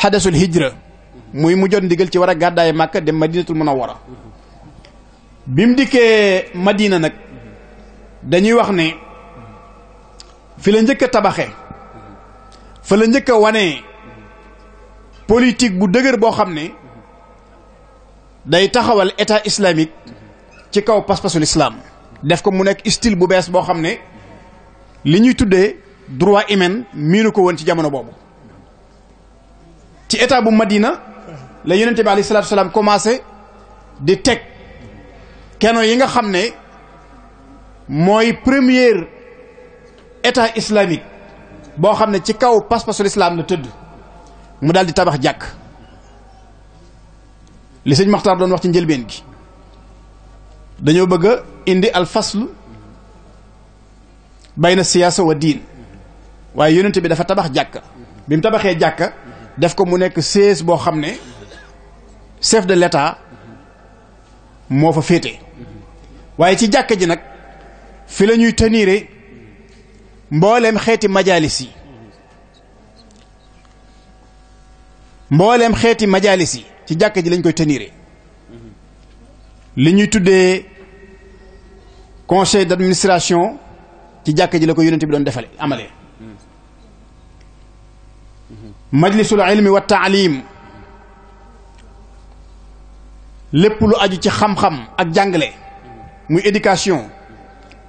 Speaker 4: xadasul hijra muy mu jot ndigal ci war a gàddaay Makka dem Madinatul Munawwara bi mu dikkee Madina nag dañuy wax ne fi la njëkk a tabaxe fa la njëkk a wane politique bu dëgër boo xam ne day taxawal état islamique ci kaw pas-pasul islam def ko mu nekk style bu bees boo xam ne li ñuy tuddee droit humain miinu ko woon ci jamono boobu ci état bu Madina la yonente bi alayhi salaatu wasalaam commencé di teg keno yi nga xam ne mooy premier état islamique boo xam ne ci kaw pas-pasul islam la tëdd mu daal di tabax jàkk li sëñ Maxtaar doon wax ci njëlbeen gi dañoo bëgg a indi al fasl bayna siyaasa wa diin waaye yonent bi dafa tabax jàkka bi mu tabaxee jàkka def ko mu nekk siège boo xam ne chef de l'état moo fa féete waaye ci jàkka ji nag fi la ñuy tenir mbooleem xeeti majalis yi mbooleem xeeti majalis yi ci jàkka ji lañ koy tenir li ñuy tuddee conseil d'administration ci jàkka ji la ko yonent bi doon defale amale majlisul ilmi wa taalim lépp lu aju ci xam-xam ak jàngale muy éducation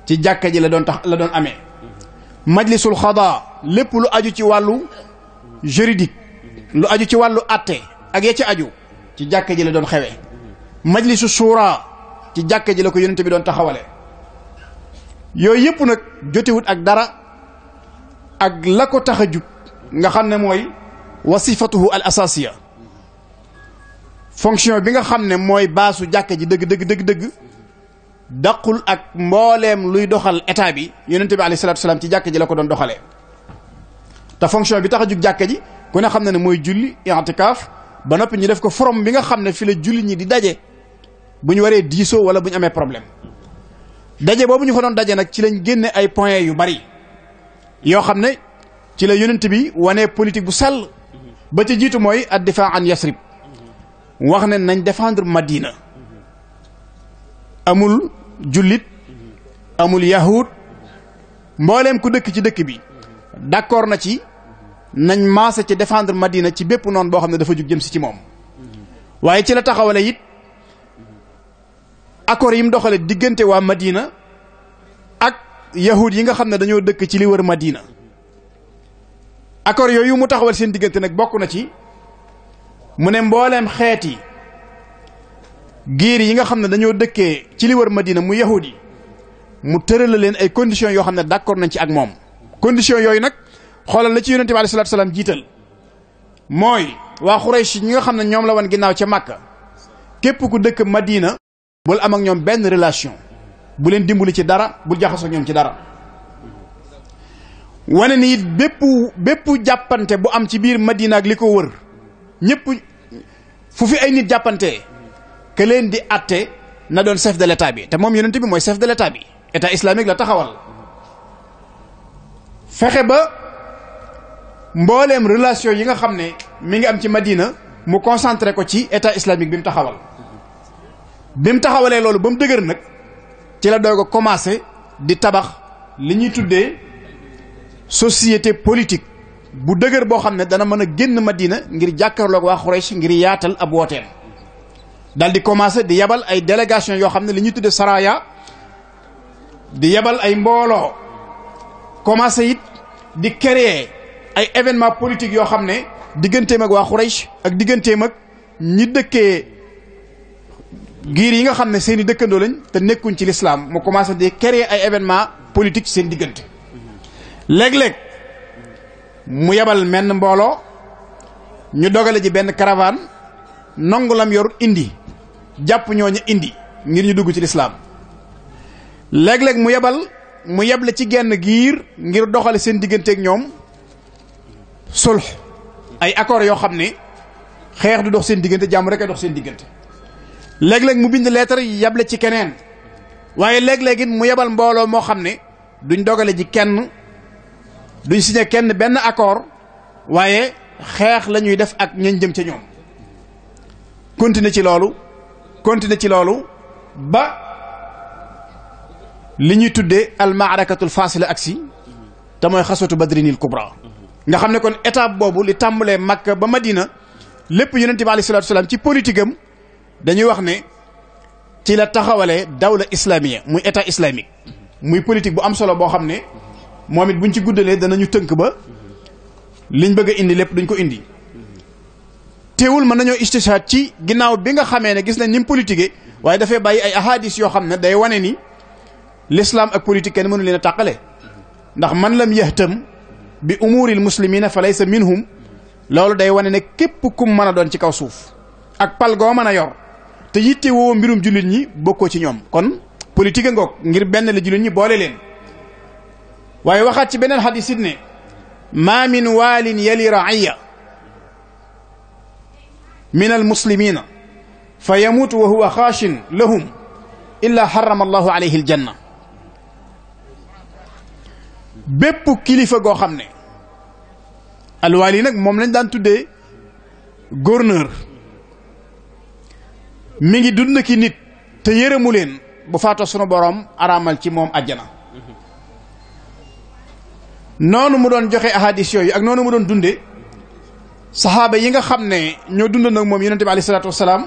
Speaker 4: ci jàkka ji la doon amee majlisul xada lépp lu aju ci wàllu juridique lu aju ci wàllu atte ak ya ci aju ci jàkka ji la doon xewee majlisu shura ci jàkka ji la ko yonent bi doon taxawale yooyu yëpp nag jotewut ak dara ak la ko tax a jug nga xam ne mooy wasifatuhu al asasiya fonction bi nga xam ne mooy baasu jàkka ji dëgg daqul ak mbooleem luy doxal état bi yonente bi alayhi salaatu wasalaam ci jàkka ji la ko doon doxalee te fonction bi tax a jug jàkka ji ku ne xam na ne mooy julli i'tikaaf ba noppi ñu def ko forum bi nga xam ne fi la jullit ñi di daje bu ñu waree diisoo wala bu ñu amee problème daje boobu ñu fa doon daje nag ci lañ génne ay points yu bari yoo xam ne ci la yonent bi wane politique bu sell ba ca jiitu mooy ad-difaa an Yasrib wax ne nañ défendre Madina amul jullit amul yahud mbooleem ku dëkk ci dëkk bi d'accord na ci nañ maase ci défendre Madina ci bépp noonu boo xam ne dafa jug jëm si ci moom waaye ci la taxawale it accords yi mu doxale diggante waa Madina ak yahud yi nga xam ne dañoo dëkk ci li wër Madina accords yooyu mu taxawal seen diggante nag bokk na ci mu ne mbooleem xeeti giir yi nga xam ne dañoo dëkkee ci li wër Madina mu yahud yi mu tëral leen ay conditions yoo xam ne d'accord nañ ci ak moom conditions yooyu nag xoolal la ci yonente bi alayhi salaatu salaam jiital mooy waa Xuraysh ñi nga xam ne ñoom la wan ginnaaw ca Makka képp ku dëkk Madina bul am ak ñoom benn relation bu leen dimbali ci dara bul jaxasoo ñoom ci dara wane ni it bépp jàppante bu am ci biir Madina ak li ko wër ñëpp fu fi ay nit jàppante ke leen di atte na doon chef de l'état bi te moom yonent bi mooy chef de l'état bi état islamique la taxawal fexe ba mbooleem relation yi nga xam ne mi ngi am ci Madina mu concentré ko ci état islamique bi mu taxawal bi mu taxawalee loolu ba mu dëgër nag ci la doog a commencé di tabax li ñuy tuddee société politique bu dëgër boo xam ne dana mën a génn Madina ngir jàkkaarloog waa Quraysh ngir yaatal ab wooteem dal di commencé di yabal ay délégation yoo xam ne li ñuy tuddee saraya di yabal ay mbooloo commencé it di créer ay événement politique yoo xam ne digganteem ak waa Quraysh ak digganteem ak ñi dëkkee giir yi nga xam ne seeni dëkkandoo lañ te nekkuñ ci l'islam mu commencé di créer ay événement politique seen diggante léeg-léeg mu yebal menn mbooloo ñu dogale ji benn caravane nongu lam yor indi jàpp ñooñu indi ngir ñu dugg ci l'islam léeg-léeg mu yeble ci genn giir ngir doxale seen digganteeg ñoom sulh ay accords yoo xam ne xeex du dox seen diggante jàmm rek a dox seen diggante léeg-léeg mu bind lettre yable ci keneen waaye léeg-léeg it mu yebal mbooloo moo xam ne duñ dogale ji kenn duñ signé kenn benn accord waaye xeex la ñuy def ak ñañ jëm ca ñoom continuer ci loolu ba li ñuy tuddee al maarakatul fasila aksi te mooy xaswatu badrinil kubra nga xam ne kon étape boobu li tàmbalee Makka ba Madina lépp yonente bi alayhi salaatu salaam ci politique am dañuy wax ne ci la taxawalee dawla islamia muy état islamique muy politique bu am solo boo xam ne moom it buñ ci guddalee danañu tënk ba liñ bëgg a indi lépp duñ ko indi teewul mën nañoo istishaad ci ginnaaw bi nga xamee ne gis nañ ni mu politique waaye dafay bàyyi ay ahadis yoo xam ne day wane ni l'islam ak politique kenn mënu leen a tàqale ndax man lam yahtam bi umuril muslimina fa laysa minhum loolu day wane ne képp kum mën a doon ci kaw suuf ak pal goo mën a yor te yitte woo mbirum jullit ñi bokkoo ci ñoom kon politique a ngoog ngir benn la jullit ñi boole leen waaye waxaat ci beneen xadis it ne ma min waalin yali ra'iya min al muslimina fa yamutu wa huwa xaashin lahum illa harrama allahu alayhi al janna bépp kilifa goo xam ne alwaali nag moom lañ daan tuddee gouverneur mi ngi dund ki nit te yërëmu leen bu faatoo sunu boroom araamal ci moom àjjana noonu mu doon joxe ahadis yooyu ak noonu mu doon dunde saxaaba yi nga xam ne ñoo dund nag moom yonente bi alayhi salaatu wasalaam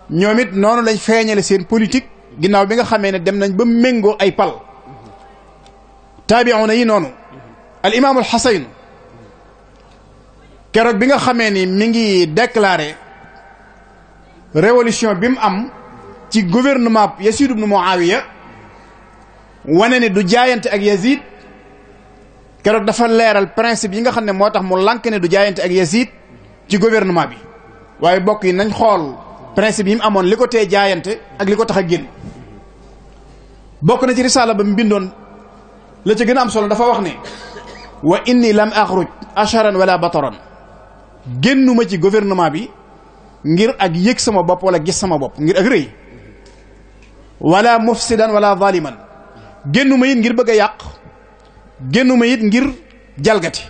Speaker 4: ñoom it noonu lañ feeñale seen politique ginnaaw bi nga xamee ne dem nañ ba méngoo ay pal taabi'una yi noonu al imaam al Hasan keroog bi nga xamee ni mi ngi déclaré révolution bi mu am ci gouvernement Yazid ibn Muawiya wane ne du jaayante ak Yazid keroog dafa leeral principe yi nga xam ne moo tax mu lànk ne du jaayante ak Yazid ci gouvernement bi waaye bokk yi nañ xool principe yi mu amoon li ko tee jaayante ak li ko tax a génn bokk na ci risaala ba mu bindoon la ca gën a am solo dafa wax ne wa inni lam axruj asharan wala bataran génnuma ci gouvernement bi ngir ak yëg sama bopp wala gis sama bopp ngir ak rëy wala mufsidan wala zaliman génnuma it ngir bëgg a yàq génnuma it ngir jalgati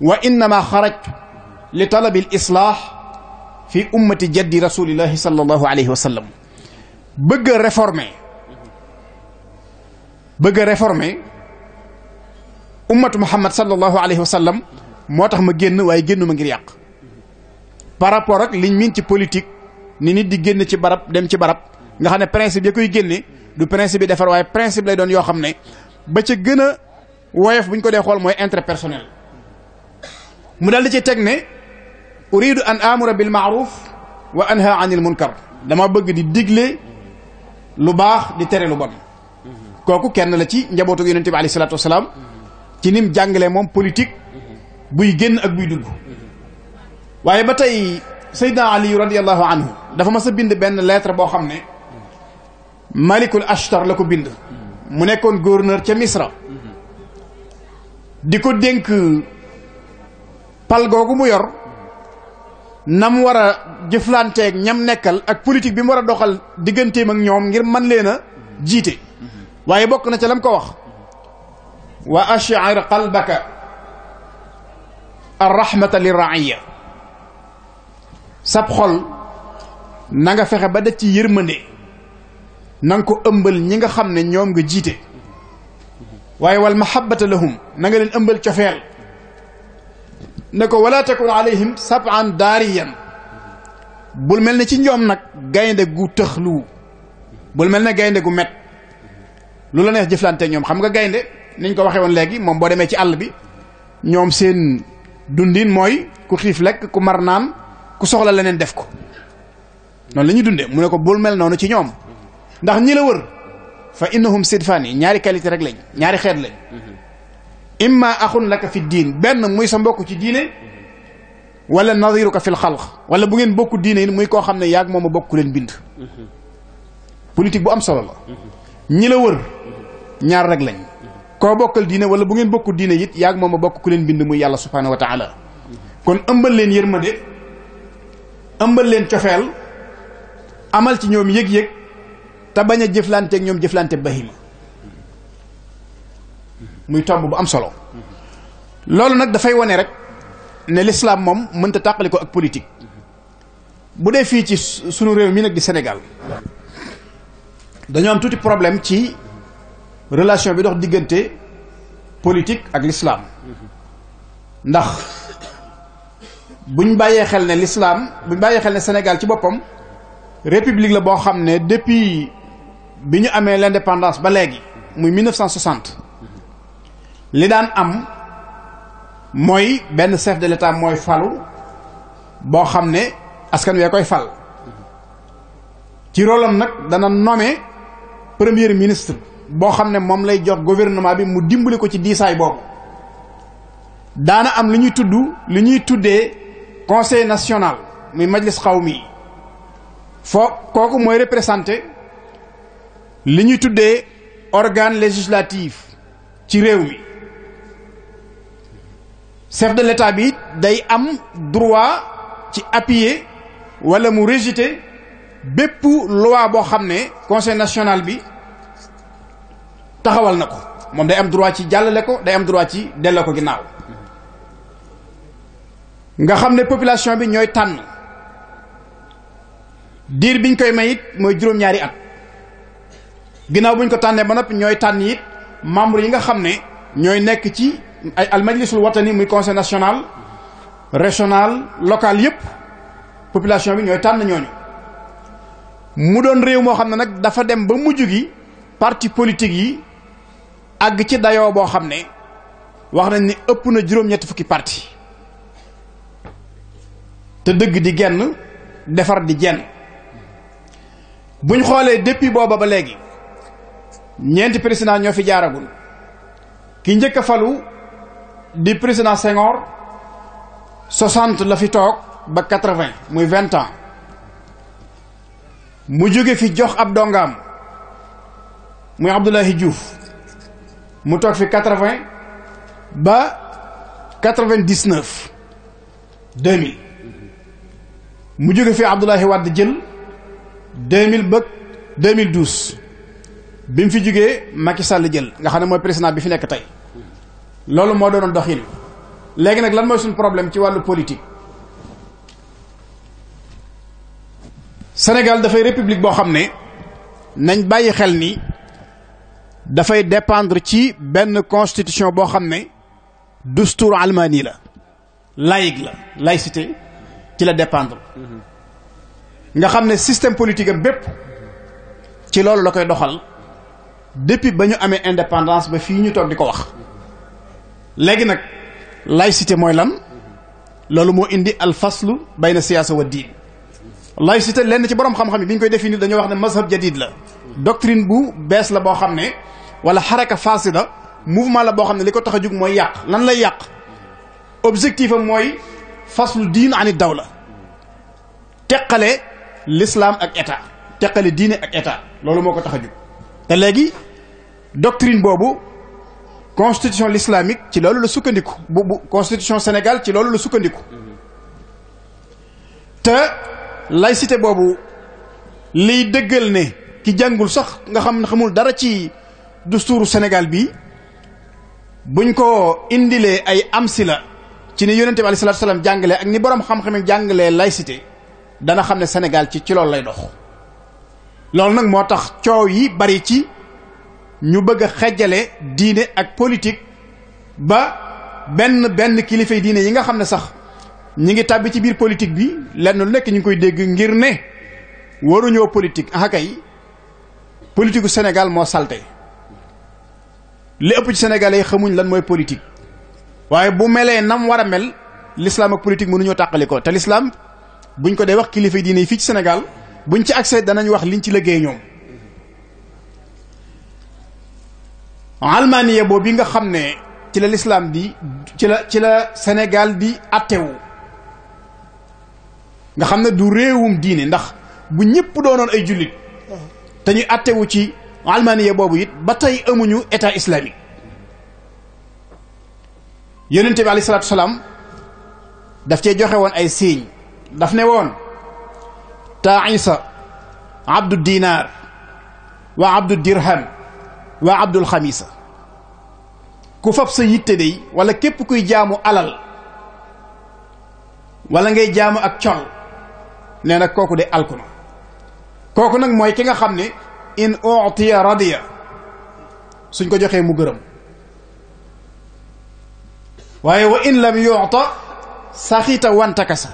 Speaker 4: wa innama xarajtu li talabi al islah fi ummati jaddi rasulillahi sallallahu alayhi wa sallam bëgg a réformer ummatu muhammad sallallahu alayhi wa sallam moo tax ma génn waaye génnuma ngir yàq par rapport ak liñ miin ci politique ni nit di génn ci barab dem ci barab nga xam ne principe ya koy génne du principe yi defar waaye principe lay doon yoo xam ne ba ca gën a woyof bu ñu ko dee xool mooy intérêt personnel mu daal di ci teg ne uridu an amura bil maaruf wa anha anil munkar dama bëgg di digle lu baax di tere lu bon kooku kenn la ci njabootu yonent bi alayhi salaatu wasalaam ci nim jàngalee moom politique buy génn ak buy dugg waaye ba tey Seydina Ali radiyallahu anhu dafa mas a bind benn lettre boo xam ne Malikul Ashtar la ko bind mu nekkoon gouverneur ca Misra di ko dénk pal googu mu yor nam war a jëflanteeg ñam nekkal ak politique bi mu war a doxal digganteem ak ñoom ngir man leen a jiite waaye bokk na ca lam ko wax wa ash'ir qalbaka ar-rahmata lir-ra'iyya sab xol na nga fexe ba def ci yërmande na nga ko ëmbal ñi nga xam ne ñoom nga jiite waaye wal mahabbata lahum na nga leen ëmbal cofeel ne ko wala takun alayhim sab'an daariyan bul mel ne ci ñoom nag gaynde gu tëxlu bul mel ne gaynde gu met lu la neex jëflante ñoom xam nga gaynde niñ ko waxee woon léegi moom boo demee ci àll bi ñoom seen dundin mooy ku xiif lekk ku mar naan ku soxla leneen def ko noonu la ñuy dundee mu ne ko bul mel noonu ci ñoom ndax ñi la wër fa innahum sidfaani ñaari qualité rek lañ ñaari xeet lañ imma axun laka fi diin benn muy sa mbokk ci diine wala nadiruka fil xalq wala bu ngeen bokku diine yi muy koo xam ne yaag moom a bokku leen bind politique bu am solo la ñi la wër ñaar rek lañ koo bokkal diine wala bu ngeen bokku diine it yaag moom a bokk ku leen bind muy yàlla subhanahu wa taala kon ëmbal leen yërmande ëmbal leen cofeel amal ci ñoom yëg-yëg te bañ a jëflanteeg ñoom jëflante bahima muy tomb bu am solo loolu nag dafay wane rek ne l'islam moom mënta tàqali ko ak politique bu dee fii ci sunu réew mi nag di Sénégal dañoo am tuuti problème ci relation bi dox diggante politique ak l'islam ndax buñ bàyyee xel ne l'islam buñ bàyyee xel ne Sénégal ci boppam république la boo xam ne depuis bi ñu amee l'indépendance ba léegi muy 1960 li daan am mooy benn chef de l'État mooy falu boo xam ne askan wee koy fal ci rôle am nag dana nommer premier ministre boo xam ne moom lay jox gouvernement bi mu dimbali ko ci diisaay boobu daana am li ñuy tuddee conseil national muy majlis xawmi kooku mooy représenté li ñuy tuddee organe législatif ci réew mi chef de l'État bi day am droit ci appuyer wala mu rejeter bépp loi boo xam ne conseil national bi taxawal na ko moom day am droit ci jàllale ko day am droit ci delloo ko ginnaaw nga xam ne population bi ñooy tànn diir biñ koy may it mooy juróom-ñaari at ginnaaw buñ ko tànnee ba noppi ñooy tànn it membre yi nga xam ne ñooy nekk ci ay al majlisul watani muy conseil national régional local yépp population bi ñooy tànn ñooñu mu doon réew moo xam ne nag dafa dem ba mujj gi parti politique yi àgg ci dayoo boo xam ne wax nañ ni ëpp na juróom-ñetti fukki parti te dëgg di genn defar di jenn buñ xoolee depuis booba ba léegi ñeenti président ñoo fi jaaragul ki njëkk a falu di président Senghor 60 la fi toog ba 80 muy 20 ans mu jóge fi jox ab dongaam muy Abdoulaye Diouf mu toog fi 80 ba 99 2000 mu jóge fi Abdoulaye Wade jël 2000 ba 2012 bi mu fi jógee Macky Sall jël nga xam ne mooy président bi fi nekk tey loolu moo doonoon doxin léegi nag lan mooy suñu problème ci wàllu politique. Sénégal dafay république boo xam ne nañ bàyyi xel ni dafay dépendre ci benn constitution boo xam ne dustour almaani la laïque la laïcité ci la dépendre nga xam ne système politique am bépp ci loolu la koy doxal depuis ba ñu amee indépendance ba fii ñu toog di ko wax. léegi nag laïcité mooy lan loolu moo indi alfaslu bayna siyaasa wa diin. laïcité lenn ci borom xam-xam yi bi ñu koy définir dañoo wax ne mazhab jadid la doctrine bu bees la boo xam ne wala xaraka fasida mouvement la boo xam ne li ko tax a jug mooy yàq. lan lay yàq objectif am mooy faslu diin ani dawla teqale l'islam ak état teqale diine ak état loolu moo ko tax a jug. te léegi doctrine boobu constitution l'islamique ci loolu la sukkandiku bu constitution Sénégal ci loolu la sukkandiku te laïcité boobu liy dëggal ne ki jàngul sax nga xam ne xamul dara ci dustuuru Sénégal bi buñ ko indilee ay amsila ci ni yonente bi alayhi salaatu salaam jàngalee ak ni borom xam-xam jàngalee laïcité dana xam ne Sénégal ci loolu lay dox. loolu nag moo tax coow yi bari ci ñu bëgg a xejjale diine ak politique ba benn kilifay diine yi nga xam ne sax ñi ngi tàbbi ci biir politique bi lenn lu nekk ñu ngi koy dégg ngir ne waruñoo politique ah kay politique gu Sénégal moo salte li ëpp ci Sénégalais yi xamuñ lan mooy politique waaye bu melee nam war a mel l'islam ak politique mënuñoo tàqali ko te l'islam buñ ko dee wax kilifa diine yi fii ci Sénégal buñ ci accès danañ wax liñ ci liggéey ñoom. almaniya boobu bi nga xam ne ci la l'islam di ci la Sénégal di attewu nga xam ne du réewum diine ndax bu ñëpp doonoon ay jullit te ñuy attewu ci almaniya boobu it ba tey amuñu état islamique. yonente bi alayhi salaatu salaam daf cee joxe woon ay signes daf ne woon taisa abdu dinar wa abdu dirham wa abdul xamisa ku fab sa yitte day wala képp kuy jaamu alal wala ngay jaamu ak col nee na kooku de alku na kooku nag mooy ki nga xam ne in utiya radiya suñ ko joxee mu gërëm waaye wa in lam yu'ta saxita wantakasa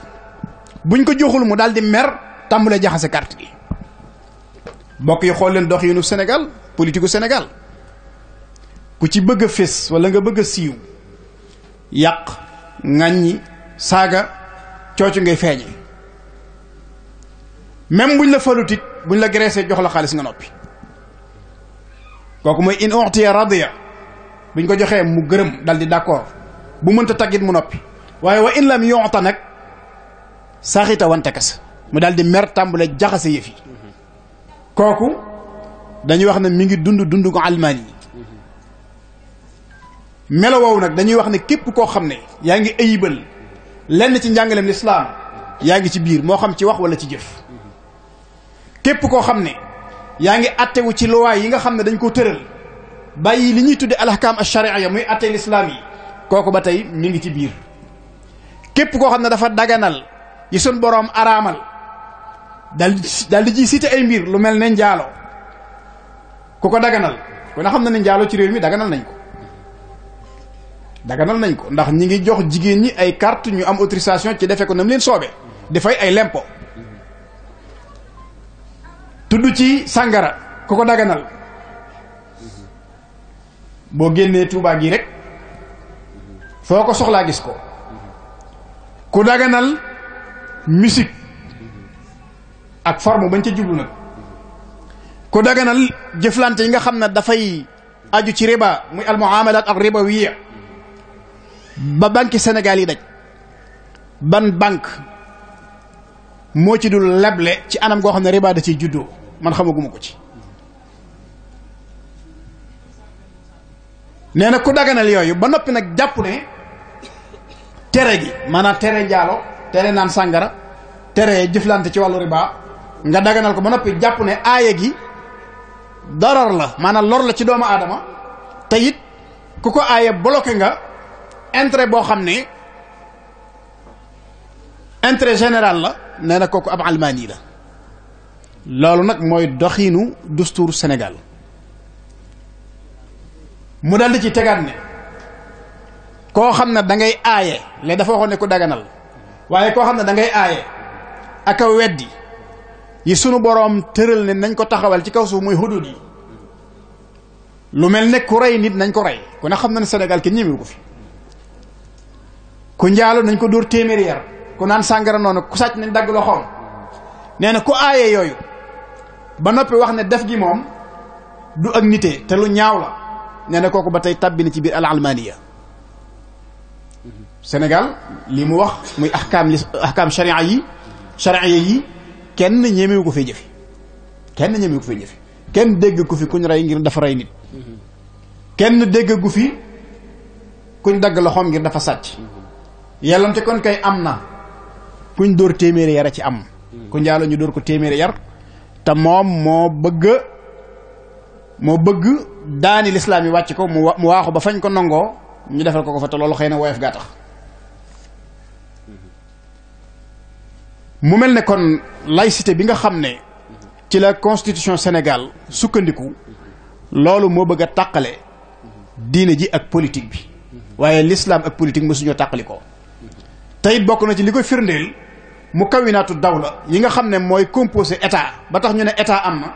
Speaker 4: buñ ko joxul mu daal di mer tàmbale jaxase carte gi. mbokk yi xool leen doxinu Sénégal politique gu Sénégal ku ci bëgg a fés wala nga bëgg a siiw yàq ŋàññi saaga coocu ngay feeñe même buñ la falutit buñ la graissé jox la xaalis nga noppi kooku mooy in u'tiya radiya buñ ko joxee mu gërëm dal di d'accord bu mënta taggit mu noppi waaye wa in lam yu'ta nag saxita wantakas mu daal di mer tàmbale jaxase yëf yi kooku dañuy wax ne mi ngi dund ko almaani yi melo woowu nag dañuy wax ne képp koo xam ne yaa ngi ayibal lenn ci njàngaleem lislaam yaa ngi ci biir moo xam ci wax wala ci jëf képp koo xam ne yaa ngi attewu ci loi yi nga xam ne dañ ko tëral bàyyi li ñuy tudde al-ahkam ash-shar'iyya muy atte lislaam yi kooku ba tey mi ngi ci biir képp koo xam ne dafa daganal yi sun boroom araamal daal di ci cité ay mbir lu mel ne njaalo ku ko daganal ku ne xam na ne njaalo ci réew mi daganal nañ ko ndax ñi ngi jox jigéen ñi ay carte ñu am autorisation ci defe ko nam leen soobe dafay ay lempo tudd ci sàngara ku ko daganal boo génnee Tuubaa gi rek foo ko soxlaa gis ko ku daganal musique ak forme bañ ca jublu nag ku daganal jëflante yi nga xam ne dafay aju ci riba muy al muamalat ak ribawiya ba banque Sénégal yi daj ban banque moo ci dul leble ci anam goo xam ne riba da ciy juddoo man xamaguma ko ci nee na ku daganal yooyu ba noppi nag jàpp ne tere gi maanaam tere njaalo tere naan sàngara teree jëflante ci wàllu riba nga daganal ko ba noppi jàpp ne aaya gi darar la maanaam lor la ci doomu aadama te it ku ko aaya bloqué nga intérêt boo xam ne intérêt général la nee na kooku ab almaani la. loolu nag mooy doxiinu dustuur Sénégal mu daldi ci tegaat ne koo xam ne da ngay aaye léegi dafa waxoon ne ku daganal waaye koo xam ne da ngay aaye ak a weddi yi sunu boroom tëral ne nañ ko taxawal ci kaw suuf muy hudud yi lu mel ne ku rey nit nañ ko rey ku ne xam na ne Sénégal kenn ñemewu ko fi ku njaalo nañ ko dóor téeméeri yar ku naan sàngara noonu ku sàcc nañ dagg loxoom nee na ku aaye yooyu ba noppi wax ne def gi moom du ak nite te lu ñaaw la nee na kooku ba tey tàbbi na ci biir al almaniya Sénégal li mu wax muy ahkaam sharia yi kenn ñemewu ko fee jëfe kenn dégg ku fi kuñ rey ngir dafa rey nit kenn dégg gu fi kuñ dagg loxoom ngir dafa sàcc yellamte kon kay am na kuñ dóor téeméeri yar a ci am ku njaalo ñu dóor ko téeméeri yar te moom moo bëgg daani lislaam yi wàcc ko mu waaxu ba fañ ko nangoo ñu defal ko fa te loolu xëy na woyof gaa tax mu mel ne kon laïcité bi nga xam ne ci la constitution Sénégal sukkandiku loolu moo bëgg a tàqale diine ji ak politique bi waaye l'islam ak politique mësuñoo tàqali ko te it bokk na ci li koy firndeel mu kawinaatu dawla yi nga xam ne mooy composé état ba tax ñu ne état am na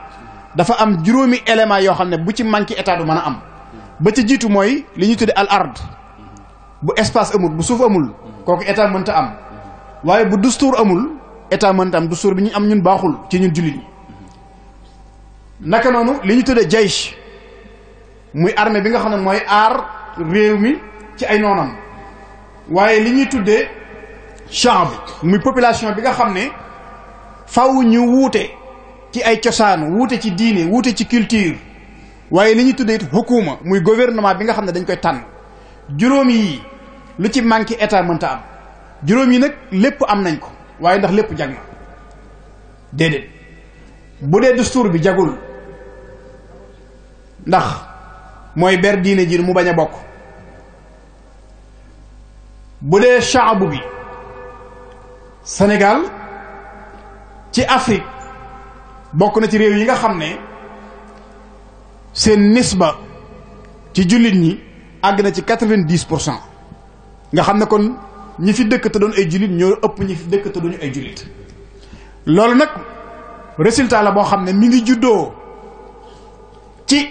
Speaker 4: dafa am juróomi élément yoo xam ne bu ci manqué état du mën a am ba ci jiitu mooy li ñuy tudde al ard bu espace amul bu suuf amul kooku état mënta am waaye bu dustuur amul état mënta am dustuur bi ñu am ñun baaxul ci ñun jullit ñi naka noonu li ñu tudde jaysh muy armée bi nga xam ne mooy aar réew mi ci ay noonam waaye li ñuy tuddee champ bi muy population bi nga xam ne faw ñu wuute ci ay cosaan wuute ci diine wuute ci culture waaye li ñuy tuddee it hukuma muy gouvernement bi nga xam ne dañ koy tànn juróom yi lu ci manqué état mënta am juróom yi nag lépp am nañ ko waaye ndax lépp jag na déedéet bu dee dustuur bi jagul ndax mooy ber diine ji mu bañ a bokk bu dee shaabu bi Sénégal ci Afrique bokk na ci réew yi nga xam ne seen nisba ci jullit ñi àgg na ci 90% nga xam ne kon ñi fi dëkk te doon ay jullit ñoo ëpp ñi fi dëkk te duñu ay jullit loolu nag résultat la boo xam ne mi ngi juddoo ci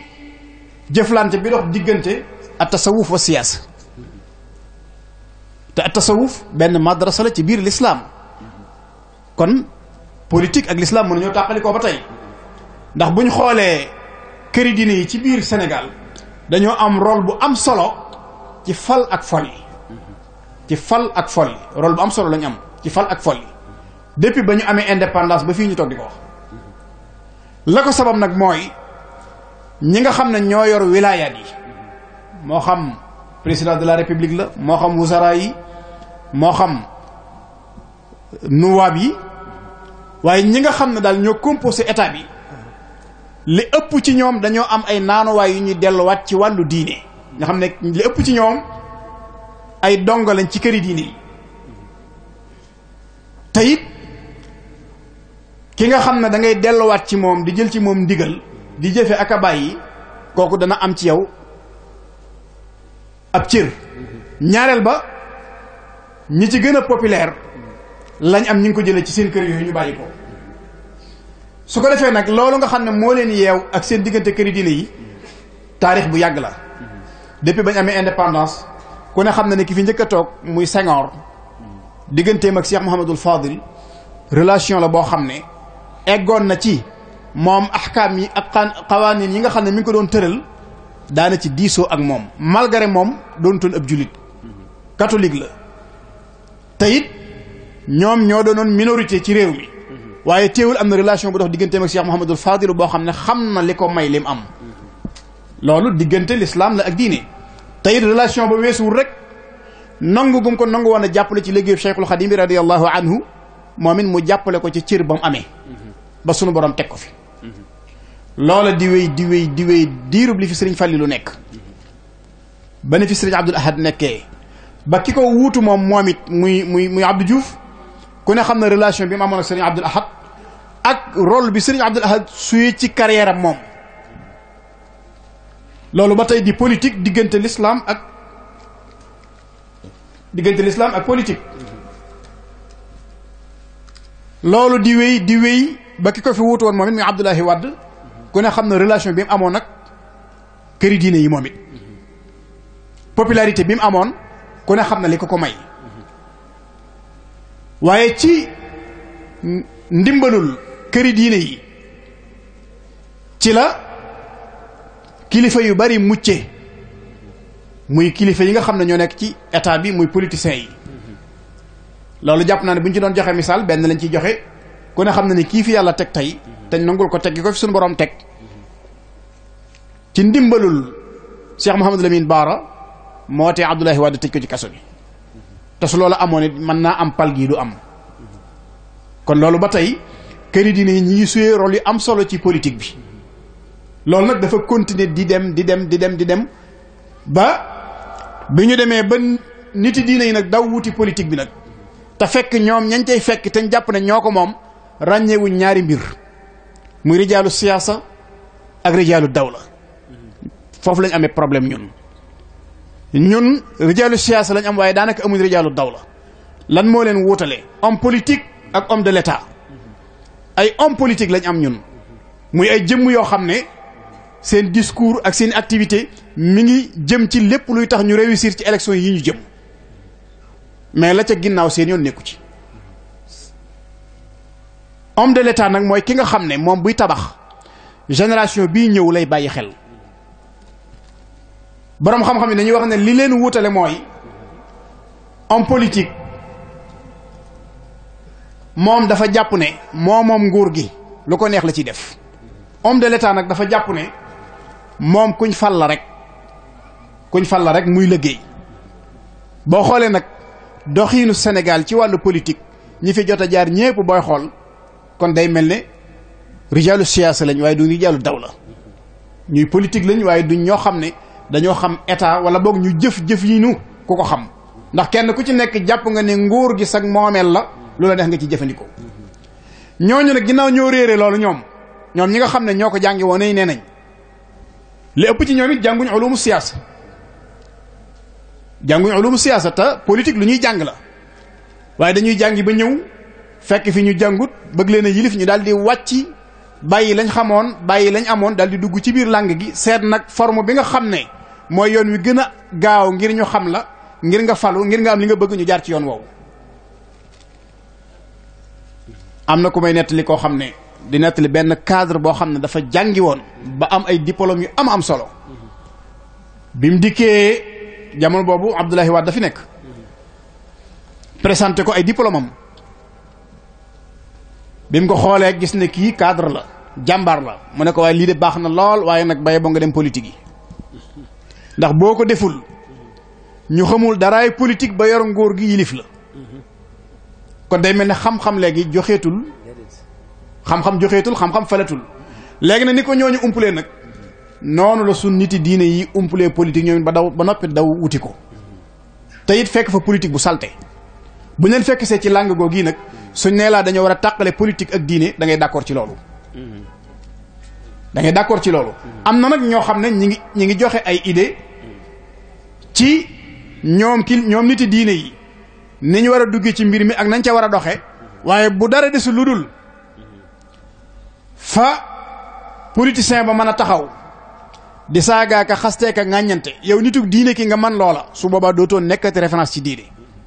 Speaker 4: jëflante bi dox diggante at tasawuf wa siyaasa te at tasawuf benn madrasa la ci biir l'islam kon politique ak l'islam mënuñoo tàqalikoo ba tey ndax buñ xoolee këri diine yi ci biir Sénégal dañoo am rôle bu am solo ci fal ak folli rôle bu am solo lañu am ci fal ak folli depuis ba ñu amee indépendance ba fii ñu toog di ko wax la ko sabab nag mooy ñi nga xam ne ñoo yor wilaayaat yi moo xam président de la république la moo xam wuzara yi moo xam nuwaab yi waaye ñi nga xam ne daal ñoo composé état bi li ëpp ci ñoom dañoo am ay naanuwaay yu ñuy delluwaat ci wàllu diine nga xam ne li ëpp ci ñoom ay dongo lañ ci këri diine yi te it ki nga xam ne da ngay delluwaat ci moom di jël ci moom ndigal di jëfe ak a bàyyi kooku dana am ci yow ab cër ñaareel ba ñi ci gën a populaire lañ am ñu ngi ko jëlee ci seen kër yooyu ñu bàyyi ko su ko defee nag loolu nga xam ne moo leen yeew ak seen diggante këri diine yi taarix bu yàgg la depuis bañ amee indépendance ku ne xam na ne ki fi njëkk a toog muy Senghor digganteem ak Cheikh Mouhamadul Fadil relation la boo xam ne eggoon na ci moom ahkaam yi ak xawaanin yi nga xam ne mi ngi ko doon tëral daana ci diisoo ak moom malgré moom doonutoon ab jullit catholique la te it ñoom ñoo doonoon minorité ci réew mi waaye teewul am na relation bu dox digganteem ak Cheikh Mouhamadul Fadil boo xam ne xam na li ko may lim am loolu diggante l'islam la ak diine te it relation ba weesuwul rek nangu gum ko nangu woon a jàppale ci liggéeyu Cheikhul Xadim bi radiyallahu anhu moom it mu jàppale ko ci cër ba mu amee ba sunu borom teg ko fi loola di wéy di wéy di wéy diirub li fi sëriñ Fallilu nekk ba ne fi sëriñ Abdul Ahad nekkee ba ki ko wuutu moom it muy Abdou Diouf ku ne xam na relation bi mu amoon ak sëriñ Abdul Ahad ak rôle bi sëriñ Abdul Ahad suyee ci carrière am moom loolu ba tey di politique diggante l'islam ak politique loolu di wéy ba ki ko fi wuutu woon moom it muy Abdoulaye Wade ku ne xam na relation bi mu amoon nag këri diine yi moom it popularité bi mu amoon ku ne xam na li ko may waaye ci ndimbalul këri diine yi ci la kilifa yu bari mucce muy kilifa yi nga xam ne ñoo nekk ci état bi muy politiciens yi loolu jàpp naa ne bu ñu ci doon joxe misaal benn lañ ciy joxe ku ne xam na ni kii fi yàlla teg tey te nangul ko teg gi ko fi suñu borom teg ci ndimbalul Cheikh Mouhamadou Lamine Bara moo tee Abdoulaye Wade tëj ko ci kaso bi te su loolu amoon it mën naa am pal gii du am kon loolu ba tey këri diine yi ñi ngi suyee rôle yu am solo ci politique bi loolu nag dafa continuer di dem ba bi ñu demee ba niti diine yi nag daw wuti politique bi nag te fekk ñoom ñañ cay fekk te ñu jàpp ne ñoo ko moom ràññeewuñ ñaari mbir muy rijaalu siyaasa ak rijaalu dawla foofu lañ amee problème ñun rijaalu siyaasa lañ am waaye daanaka amuñ rijaalu dawla lan moo leen wuutale homme politique ak homme de l'état ay homme politique lañ am ñun muy ay jëmm yoo xam ne seen discours ak seen activité mi ngi jëm ci lépp luy tax ñu réussir ci élection yi ñu jëm mais la ca ginnaaw seen yoon nekku ci homme de l'état nag mooy ki nga xam ne moom buy tabax génération bii ñëw lay bàyyi xel boroom xam-xam yi dañuy wax ne li leen wutale mooy homme politique moom dafa jàpp ne moom nguur gi lu ko neex la ciy def homme de l'état nag dafa jàpp ne moom kuñ fal la rek muy liggéey boo xoolee nag doxiinu Sénégal ci wàllu politique ñi fi jot a jaar ñépp booy xool kon day mel ne rijaalu siyaasa lañ waaye du rijaalu dawla ñuy politique lañ waaye duñ ñoo xam ne dañoo xam état wala boog ñu jëf yi nu ku ko xam ndax kenn ku ci nekk jàpp nga ne nguur gi sag moomeel la loola neex nga ci jëfandikoo ñooñu nag ginnaaw ñoo réere loolu ñoom ñi nga xam ne ñoo ko jàngi woon nee nañ li ëpp ci ñoom it jànguñ ulumu siyaasa te politique lu ñuy jàng la waaye dañuy jàngi ba ñëw fekk fi ñu jàngut bëgg leen a yilif ñu daal di wàcc bàyyi lañ xamoon bàyyi lañ amoon daal di dugg ci biir langue gi seet nag forme bi nga xam ne mooy yoon wi gën a gaaw ngir ñu xam la ngir nga falu ngir nga am li nga bëgg ñu jaar ci yoon woowu. am na ku may nettali koo xam ne di nettali benn cadre boo xam ne dafa jàngi woon ba am ay diplôme yu am solo bi mu dikkee jamono boobu Abdoulaye Wade dafi nekk présenté ko ay diplôme am bi mu ko xoolee gis ne kii cadre la jàmbaar la mu ne ko waaye lii de baax na lool waaye nag baye boo nga dem politique yi ndax boo ko deful ñu xamul daraay politique ba yor nguur gi yilif la kon day mel ne xam-xam léegi joxeetul xam-xam faletul léegi nag ni ko ñooñu umpulee nag noonu la sun niti diine yi umpulee politique ñoom ba noppi daw wuti ko te it fekk fa politique bu salte bu leen fekk see ci langue googu yi nag suñ nee laa dañoo war a tàqale politique ak diine da ngay d'accord ci loolu am na nag ñoo xam ne ñi ngi joxe ay idée ci ñoom niti diine yi ni ñu war a duggee ci mbir mi ak nañ ca war a doxe waaye bu dara desul lu dul fa politicien ba mën a taxaw di saagaaka xasteeka ŋàññante yow nitu diine ki nga man loola su boobaa dootoo nekkati référence ci diine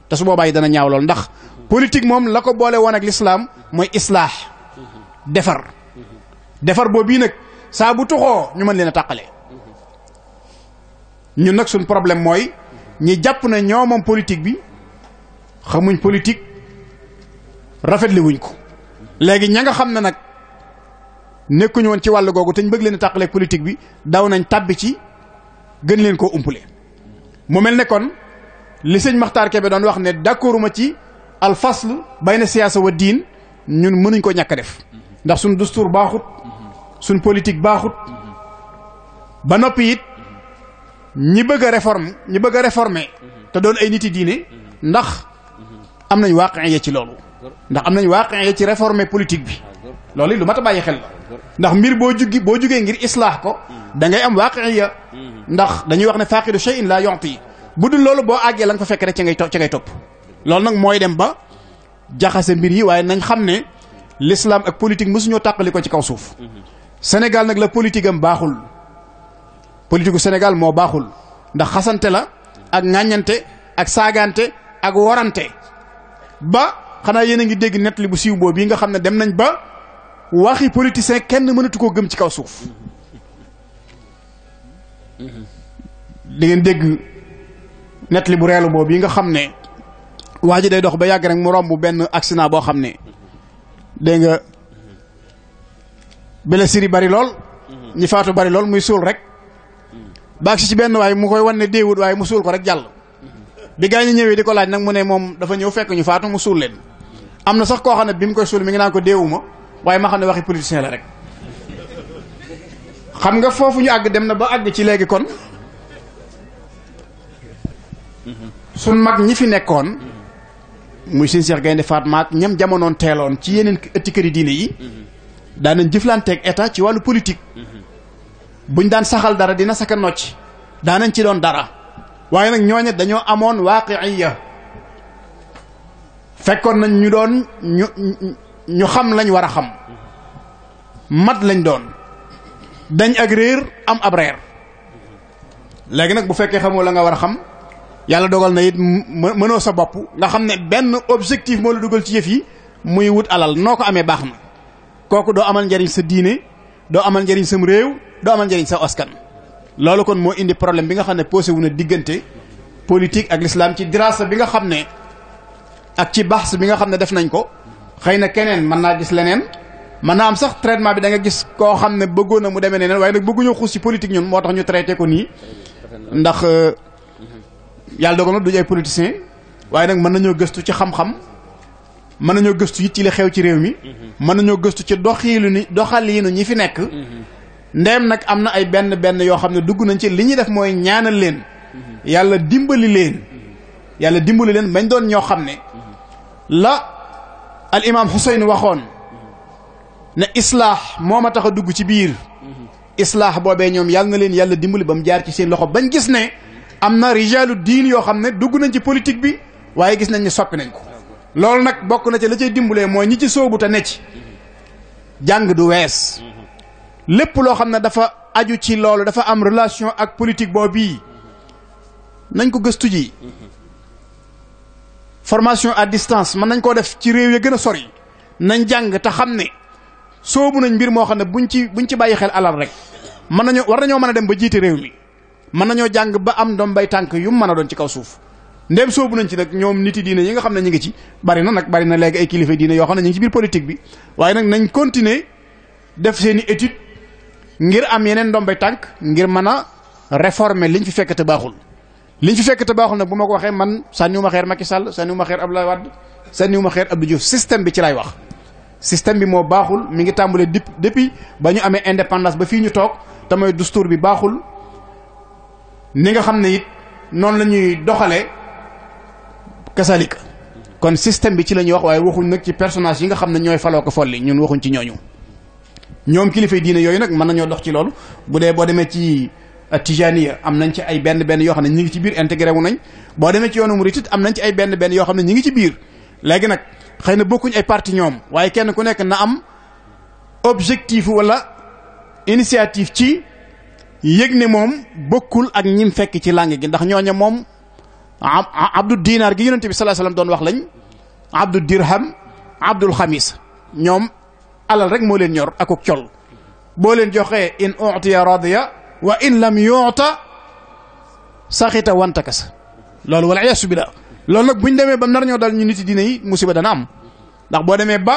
Speaker 4: te su boobaa yi dana ñaaw lool ndax politique moom la ko boole woon ak l'islam mooy islaax defar boobu bii nag saa bu tuxoo ñu mën leen a tàqale ñun nag suñ problème mooy ñi jàpp na ñoo moom politique bi xamuñ politique rafetli wuñ ko léegi ña nga xam ne nag nekkuñu woon ci wàll googu te ñu bëgg leen a tàqaleeg politique bi daw nañ tàbbi ci gën leen koo umpule mu mel ne kon li sëñ Maxtaar Kebe doon wax ne d'accorduma ci al fasl bayna siyaasa wa diin ñun mënuñ ko ñàkk a def ndax suñ dustuur baaxut suñ politique baaxut ba noppi it ñi bëgg a réformer te doon ay niti diine ndax am nañ waaqi ya ci loolu ndax am nañ waaqi ya ci réformer politique bi loolu lu mat a bàyyi xel la ndax mbir boo jugee ngir islaax ko da ngay am waaqi ya ndax dañuy wax ne faaqidu shay'in la yu'ti bu dul loolu boo àggee la nga fa fekk rek ca ngay topp loolu nag mooy dem ba jaxase mbir yi waaye nañ xam ne l'islam ak politique mësuñoo tàqali ko ci kaw suuf Sénégal nag la politique am baaxul politique gu Sénégal moo baaxul ndax xasante la ak ŋàññante ak saagante ak warante ba xanaa yéen a ngi dégg nettali bu siiw boobu yi nga xam ne dem nañ ba waxi politicien kenn mënatu koo gëm ci kaw suuf di ngeen dégg nettali bu reelu boobu yi nga xam ne waa ji day dox ba yàgg rek mu romb benn accident boo xam ne dégg nga blessures yi bari lool ñi faatu bari lool muy suul rek baag si ci benn waaye mu koy wan ne déewut waaye mu suul ko rek jàll bi gaa ñi ñëwee di ko laaj nag mu ne moom dafa ñëw fekk ñu faatu mu suul leen am na sax koo xam ne bi mu koy suul mi ngi naan ko déewuma waaye ma xam ne waxi politicien la rek xam nga foofu ñu àgg dem na ba àgg ci léegi kon suñ mag ñi fi nekkoon muy seen Cheikh Gaynde Fatma ak ñam jamonoon teeloon ci yeneen ëtti këri diine yi daanañ jëflanteeg état ci wàllu politique buñ daan saxal dara dina saka nocc daanañ ci doon dara waaye nag ñooñe dañoo amoon waaqiya fekkoon nañ ñu doon ñu xam lañ war a xam mat lañ doon dañ ak réer am ab reer léegi nag bu fekkee xamoo la nga war a xam yàlla dogal na it mënoo sa bopp nga xam ne benn objectif moo la dugal ci yëf yi muy wut alal noo ko amee baax na kooku doo amal njariñ sa diine doo amal njariñ sam réew doo amal njariñ sa askan loolu kon moo indi problème bi nga xam ne posé wu na diggante politique ak l'islam ci dirasa bi nga xam ne ak ci bahs bi nga xam ne def nañ ko xëy na keneen mën naa gis leneen mën naa am sax traitement bi da nga gis koo xam ne bëggoon na mu demee neneen waaye nag bëgguñoo xuus ci politique ñun moo tax ñu traité ko nii ndax yàlla dogal na duñu ay politiciens waaye nag mën nañoo gëstu ci xam-xam mën nañoo gëstu it ci li xew ci réew mi mën nañoo gëstu ci doxaliinu ñi fi nekk ndeem nag am na ay benn yoo xam ne dugg nañ ci li ñuy def mooy ñaanal leen yàlla dimbali leen bañ doon ñoo xam ne la al imam Xuseyn waxoon ne islaax moo ma tax a dugg ci biir islaax boobee ñoom yàlla na leen yàlla dimbali ba mu jaar ci seen loxo bañ gis ne am na rijaalu diin yoo xam ne dugg nañ ci politique bi waaye gis nañ ne soppi nañ ko loolu nag bokk na ci la cay dimbalee mooy ñi ci sóobu te ne ci jàng du wees lépp loo xam ne dafa aju ci loolu dafa am relation ak politique boobu bii nañ ko gëstu ji formation à distance mën nañ koo def ci réew ya gën a sori nañ jàng te xam ne sóobu nañ mbir moo xam ne buñ ci bàyyi xel alal rek war nañoo mën a dem ba jiite réew mi mën nañoo jàng ba am doom bay tànk yu mën a doon ci kaw suuf ndéem soobu nañ ci nag ñoom niti diine yi nga xam ne ñu ngi ci bari na léegi ay kilifa diine yoo xam ne ñu ngi ci biir politique bi waaye nag nañ continuer def seen i étude ngir am yeneen ndombay tànk ngir mën a réformer liñ fi fekk te baaxul nag bu ma ko waxee man sànniwuma xeer Macky Sall sànniwuma xeer Abdoulaye Wade sànniwuma xeer Abdou Diouf système bi ci lay wax système bi moo baaxul mi ngi tàmbalee depuis ba ñu amee indépendance ba fii ñu toog te mooy dustuur bi baaxul ni nga xam ne it noonu la ñuy doxalee kasalika kon système bi ci la ñuy wax waaye waxuñ nag ci personnage yi nga xam ne ñooy faloo ko folli ñun waxuñ ci ñoom kilifay diine yooyu nag mën nañoo dox ci loolu bu dee boo demee ci Tijaniya am nañ ci ay benn yoo xam ne ñi ngi ci biir intégré wu nañ boo demee ci yoonu Murit am nañ ci ay benn yoo xam ne ñi ngi ci biir léegi nag xëy na bokkuñ ay parti ñoom waaye kenn ku nekk na am objectif wala initiative ci yëg ne moom bokkul ak ñim fekk ci langue gi ndax ñooña moom abdu dinaar gi yonente bi sallallahu alayhi wasallam doon wax lañ abdu dirham abdul xamis ñoom alal rek moo leen ñor akuk col boo leen joxee in utiya radiya wa in lam yu'ta saxita wantakas loolu wala yasu billah loolu nag buñ demee ba nar ñoo dal ñu nit diine yi musiba dana am ndax boo demee ba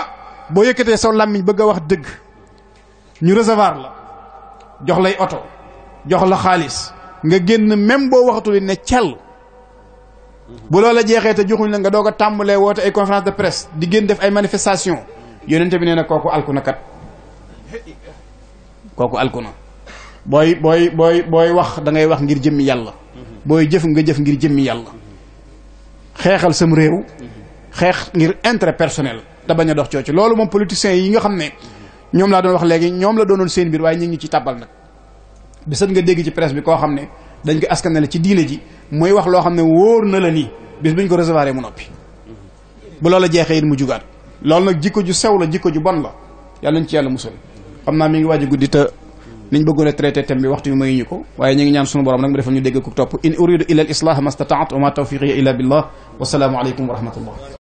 Speaker 4: boo yëkkatee saw làmmiñ bëgg a wax dëgg ñu recevoir la jox lay oto jox la xaalis nga génn même boo waxatul ne cel bu loola jeexee te joxuñ la nga doog a tàmbalee woote ay conférence de presse di génn def ay manifestation yonente bi nee na kooku alku na kat kooku alku na booy wax da ngay wax ngir jëmmi yàlla booy jëf nga jëf ngir jëmmi yàlla xeexal sam réew xeex ngir intérêt personnel te bañ a dox cooci loolu moom politiciens yi nga xam ne ñoom laa doon wax léegi ñoom la doonoon seen biir waaye ñu ngi ci tàbbal nag bisat nga dégg ci presse bi koo xam ne dañ ko askanale ci diine ji muy wax loo xam ne wóor na la nii bis buñ ko recevoir mu noppi bu loola jeexee it mu jugaat loolu nag jikko ju sew la jikko ju bon la yàlla nañ ci yàlla musal xam naa mi ngi waaj a guddi te niñ bëggoon a traité thème bi waxtu bi mayuñu ko waaye ñu ngi ñaan sunu borom nag mu defal ñu dégg ku topp in uridu illa al islah ma stata'tu wa ma tawfiqi illa billah wa salaamu aleykum wa rahmatullah